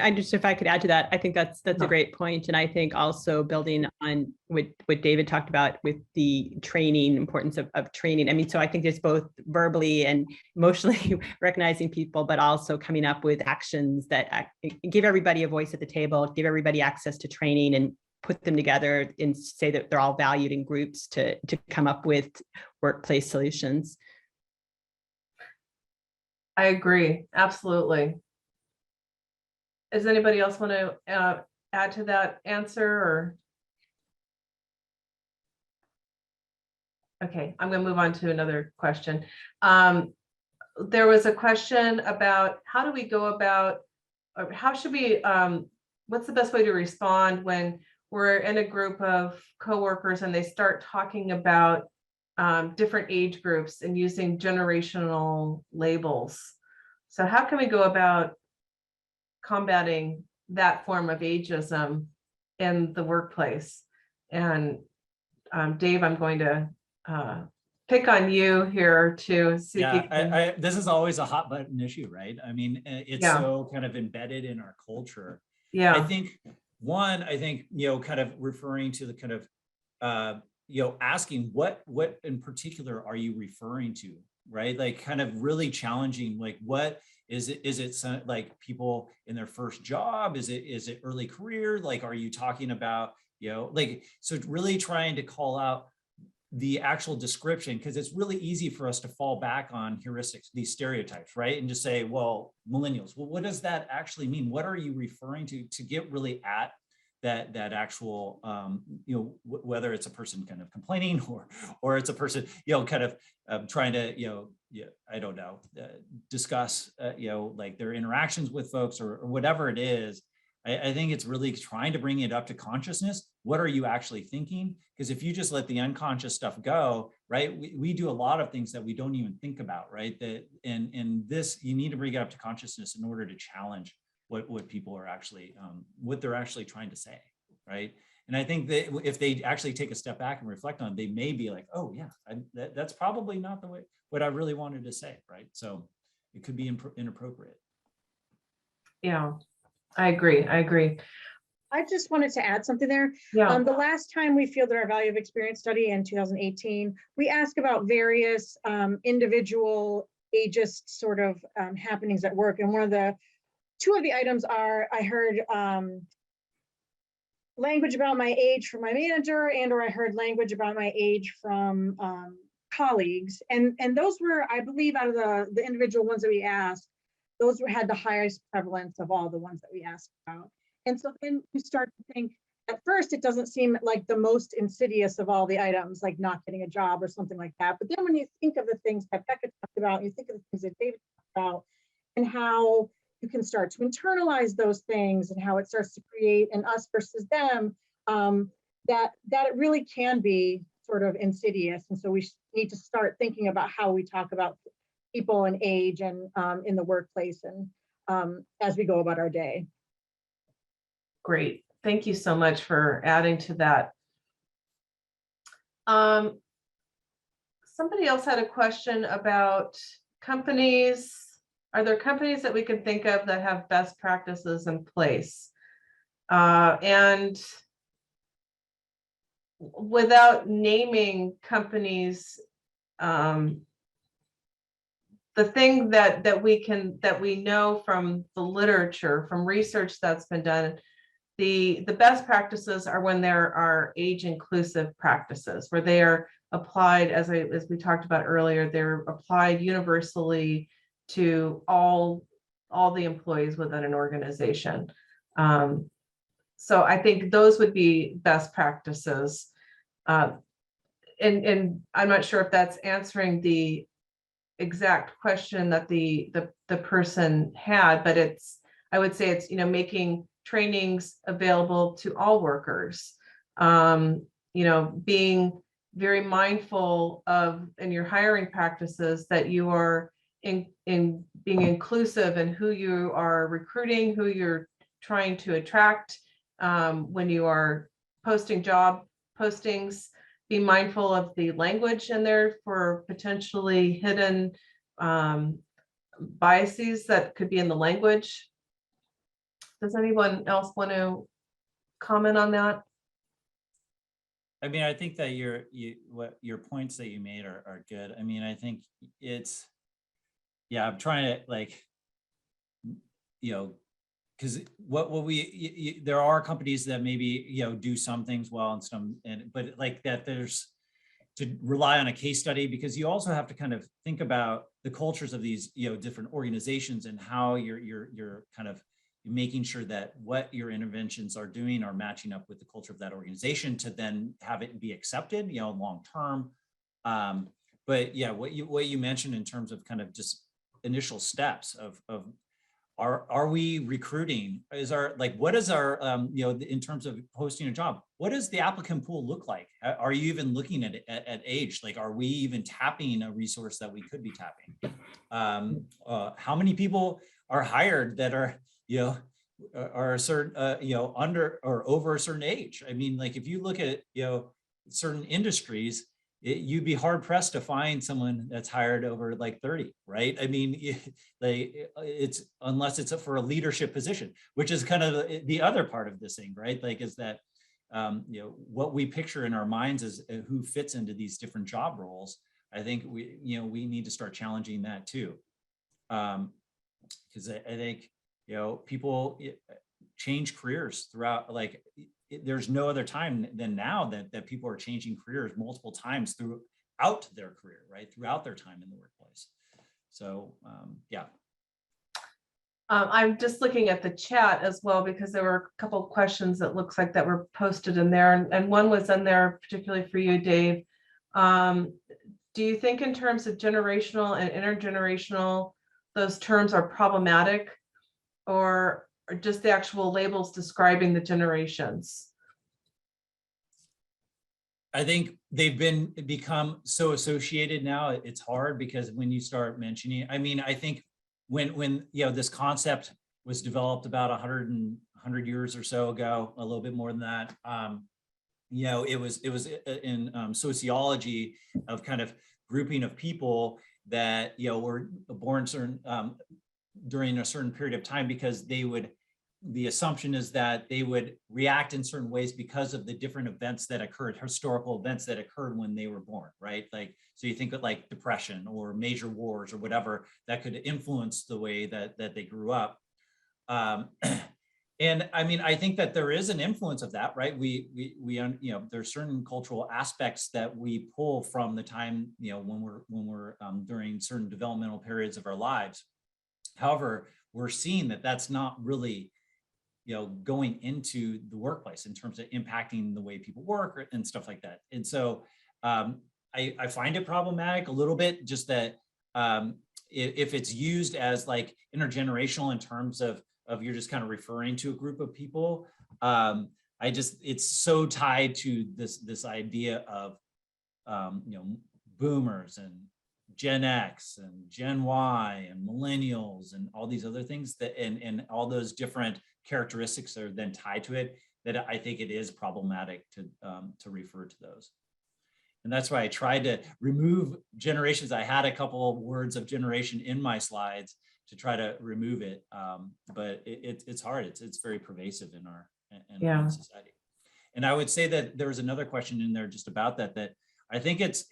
[SPEAKER 2] I just, if I could add to that, I think that's a great point. And I think also building on what David talked about with the training, importance of training. I mean, so I think there's both verbally and emotionally recognizing people, but also coming up with actions that give everybody a voice at the table, give everybody access to training, and put them together and say that they're all valued in groups to come up with workplace solutions.
[SPEAKER 1] I agree, absolutely. Does anybody else want to add to that answer, or? Okay, I'm going to move on to another question. There was a question about how do we go about, or how should we, what's the best way to respond when we're in a group of coworkers and they start talking about different age groups and using generational labels? So how can we go about combating that form of ageism in the workplace? And Dave, I'm going to pick on you here to see if you can...
[SPEAKER 4] this is always a hot button issue, right? I mean, it's so kind of embedded in our culture.
[SPEAKER 1] Yeah,
[SPEAKER 4] I think kind of referring to the kind of asking what in particular are you referring to, right? Like kind of really challenging, like what is it like people in their first job? Is it early career? Like, are you talking about, like, so really trying to call out the actual description, because it's really easy for us to fall back on heuristics, these stereotypes, right? And just say, well, millennials, well, what does that actually mean? What are you referring to get really at that actual, whether it's a person kind of complaining or it's a person, kind of trying to, I don't know, discuss, like their interactions with folks or whatever it is. I think it's really trying to bring it up to consciousness. What are you actually thinking? Because if you just let the unconscious stuff go, right, we do a lot of things that we don't even think about, right? And this, you need to bring it up to consciousness in order to challenge what people are actually, what they're actually trying to say, right? And I think that if they actually take a step back and reflect on it, they may be like, oh yeah, that's probably not the way, what I really wanted to say, right? So it could be inappropriate.
[SPEAKER 1] Yeah, I agree.
[SPEAKER 3] I just wanted to add something there.
[SPEAKER 1] Yeah.
[SPEAKER 3] The last time we fielded our value of experience study in 2018, we asked about various individual ageist sort of happenings at work. And two of the items are, I heard language about my age from my manager, or I heard language about my age from colleagues. And those were, I believe, out of the individual ones that we asked, those had the highest prevalence of all the ones that we asked about. And so then you start to think, at first it doesn't seem like the most insidious of all the items, like not getting a job or something like that. But then when you think of the things that Becca talked about, you think of the things that David talked about, and how you can start to internalize those things and how it starts to create an us versus them, that it really can be sort of insidious. And so we need to start thinking about how we talk about people and age and in the workplace and as we go about our day.
[SPEAKER 1] Great. Thank you so much for adding to that. Somebody else had a question about companies. Are there companies that we can think of that have best practices in place? And without naming companies, the thing that we know from the literature, from research that's been done, the best practices are when there are age inclusive practices, where they are applied, as we talked about earlier, they're applied universally to all the employees within an organization. So I think those would be best practices. And I'm not sure if that's answering the exact question that the person had, but I would say it's, making trainings available to all workers, being very mindful of in your hiring practices that you are in being inclusive in who you are recruiting, who you're trying to attract when you are posting job postings. Be mindful of the language in there for potentially hidden biases that could be in the language. Does anyone else want to comment on that?
[SPEAKER 4] I mean, I think that your points that you made are good. I mean, I think I'm trying to because there are companies that maybe do some things well and some, but like that there's to rely on a case study, because you also have to kind of think about the cultures of these different organizations and how you're kind of making sure that what your interventions are doing are matching up with the culture of that organization to then have it be accepted long term. But yeah, what you mentioned in terms of kind of just initial steps of are we recruiting? What is our in terms of posting a job, what does the applicant pool look like? Are you even looking at it at age? Like, are we even tapping a resource that we could be tapping? How many people are hired that are are a certain under or over a certain age? I mean, like if you look at certain industries, you'd be hard pressed to find someone that's hired over like 30, right? I mean, it's unless it's for a leadership position, which is kind of the other part of this thing, right? Like, is that what we picture in our minds is who fits into these different job roles. I think we need to start challenging that too, because I think people change careers throughout. Like, there's no other time than now that people are changing careers multiple times throughout their career, right? Throughout their time in the workplace. So yeah.
[SPEAKER 1] I'm just looking at the chat as well, because there were a couple of questions that looks like that were posted in there, and one was in there particularly for you, Dave. Do you think in terms of generational and intergenerational, those terms are problematic, or just the actual labels describing the generations?
[SPEAKER 4] I think they've become so associated now, it's hard, because when you start mentioning, I mean, I think when this concept was developed about 100 years or so ago, a little bit more than that, it was in sociology of kind of grouping of people that were born certain during a certain period of time, because the assumption is that they would react in certain ways because of the different events that occurred, historical events that occurred when they were born, right? Like, so you think of like depression or major wars or whatever that could influence the way that they grew up. And I mean, I think that there is an influence of that, right? There's certain cultural aspects that we pull from the time, when we're during certain developmental periods of our lives. However, we're seeing that that's not really going into the workplace in terms of impacting the way people work and stuff like that. And so I find it problematic a little bit, just that if it's used as like intergenerational in terms of you're just kind of referring to a group of people, it's so tied to this idea of boomers and Gen X and Gen Y and millennials and all these other things that and all those different characteristics are then tied to it, that I think it is problematic to refer to those. And that's why I tried to remove generations. I had a couple of words of generation in my slides to try to remove it, but it's hard. It's very pervasive in our society. And I would say that there was another question in there just about that I think it's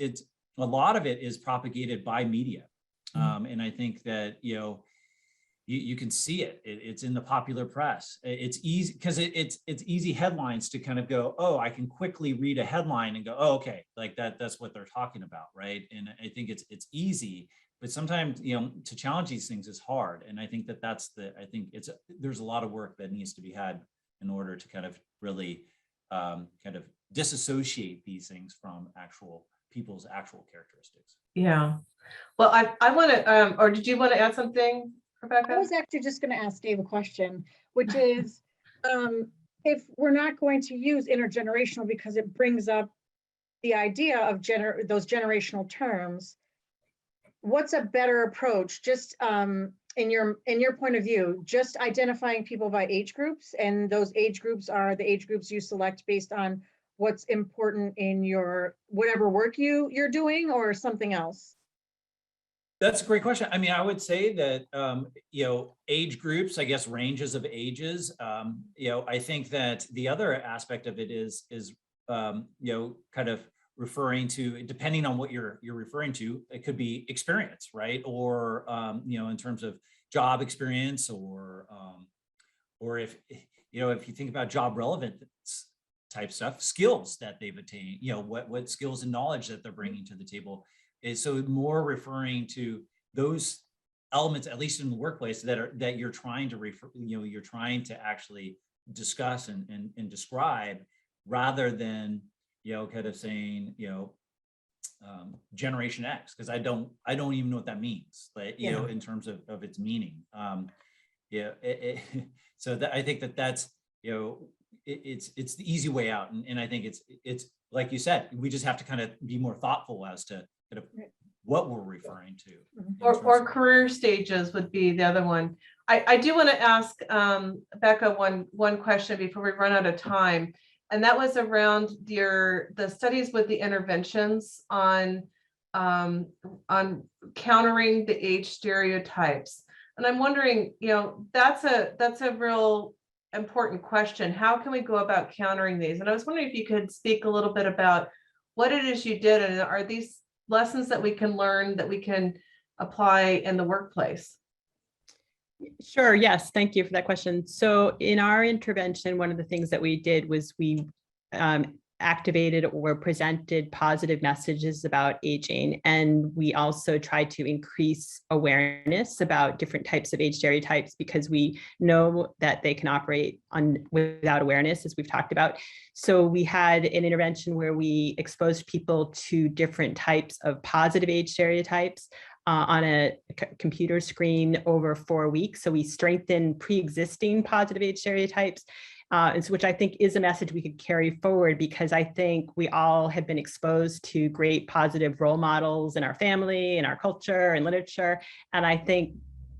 [SPEAKER 4] a lot of it is propagated by media. And I think that, you can see it. It's in the popular press. It's easy because it's easy headlines to kind of go, oh, I can quickly read a headline and go, oh, okay, like that's what they're talking about, right? And I think it's easy, but sometimes to challenge these things is hard. And I think there's a lot of work that needs to be had in order to kind of really kind of disassociate these things from people's actual characteristics.
[SPEAKER 1] Yeah. Well, I want to, or did you want to add something, Rebecca?
[SPEAKER 3] I was actually just going to ask Dave a question, which is, if we're not going to use intergenerational because it brings up the idea of those generational terms, what's a better approach? Just in your point of view, just identifying people by age groups, and those age groups are the age groups you select based on what's important in your whatever work you're doing, or something else?
[SPEAKER 4] That's a great question. I mean, I would say that, age groups, I guess, ranges of ages. I think that the other aspect of it is kind of referring to, depending on what you're referring to, it could be experience, right? Or, in terms of job experience, or if you think about job relevant type stuff, skills that they've attained, what skills and knowledge that they're bringing to the table. Is so more referring to those elements, at least in the workplace, that you're trying to refer, you're trying to actually discuss and describe, rather than kind of saying Generation X, because I don't even know what that means, but in terms of its meaning. So that I think that's it's the easy way out, and I think it's like you said, we just have to kind of be more thoughtful as to kind of what we're referring to.
[SPEAKER 1] Or career stages would be the other one. I do want to ask Becca one question before we run out of time, and that was around the studies with the interventions on countering the age stereotypes. And I'm wondering, that's a real important question. How can we go about countering these? And I was wondering if you could speak a little bit about what it is you did, and are these lessons that we can learn that we can apply in the workplace?
[SPEAKER 2] Sure. Yes. Thank you for that question. So in our intervention, one of the things that we did was we activated or presented positive messages about aging. And we also tried to increase awareness about different types of age stereotypes, because we know that they can operate without awareness, as we've talked about. So we had an intervention where we exposed people to different types of positive age stereotypes on a computer screen over 4 weeks. So we strengthened pre-existing positive age stereotypes, which I think is a message we could carry forward, because I think we all have been exposed to great positive role models in our family, in our culture and literature. And I think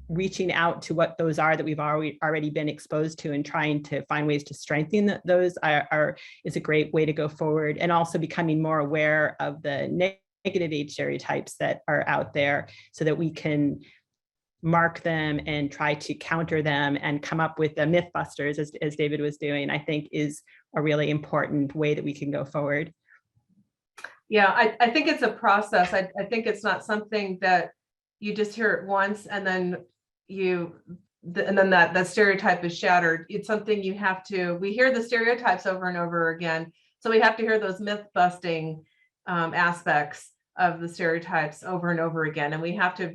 [SPEAKER 2] reaching out to what those are that we've already been exposed to, and trying to find ways to strengthen those is a great way to go forward. And also becoming more aware of the negative age stereotypes that are out there, so that we can mark them and try to counter them and come up with the myth busters, as David was doing, I think is a really important way that we can go forward.
[SPEAKER 1] Yeah, I think it's a process. I think it's not something that you just hear it once and then that stereotype is shattered. It's something we hear the stereotypes over and over again. So we have to hear those myth busting aspects of the stereotypes over and over again. And we have to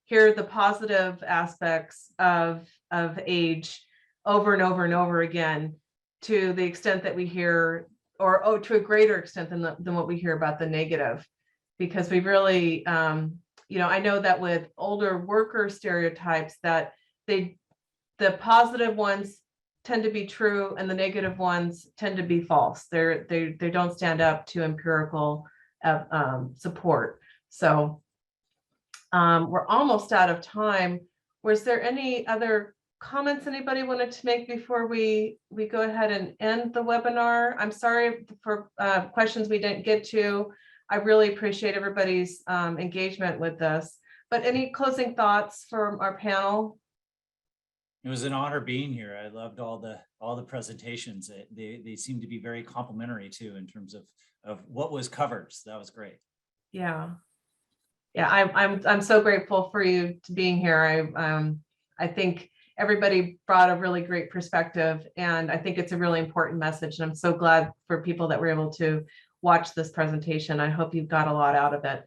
[SPEAKER 1] hear the positive aspects of age over and over and over again, to the extent that we hear, or to a greater extent than what we hear about the negative. Because we really, I know that with older worker stereotypes, that the positive ones tend to be true and the negative ones tend to be false. They don't stand up to empirical support. So we're almost out of time. Was there any other comments anybody wanted to make before we go ahead and end the webinar? I'm sorry for questions we didn't get to. I really appreciate everybody's engagement with this. But any closing thoughts from our panel?
[SPEAKER 4] It was an honor being here. I loved all the presentations. They seem to be very complimentary too, in terms of what was covered. So that was great.
[SPEAKER 1] Yeah. I'm so grateful for you to being here. I think everybody brought a really great perspective, and I think it's a really important message. And I'm so glad for people that were able to watch this presentation. I hope you've got a lot out of it.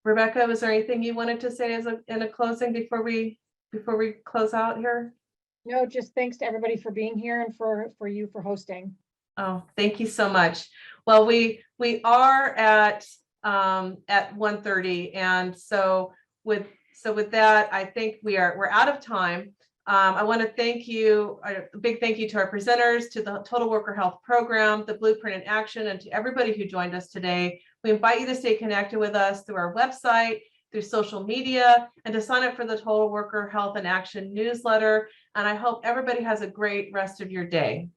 [SPEAKER 1] Rebecca, was there anything you wanted to say in a closing before we close out here?
[SPEAKER 3] No, just thanks to everybody for being here and for you for hosting.
[SPEAKER 1] Oh, thank you so much. Well, we are at 1:30, and so with that, I think we're out of time. I want to thank you, a big thank you to our presenters, to the Total Worker Health Program, the Blueprint in Action, and to everybody who joined us today. We invite you to stay connected with us through our website, through social media, and to sign up for the Total Worker Health in Action newsletter. And I hope everybody has a great rest of your day.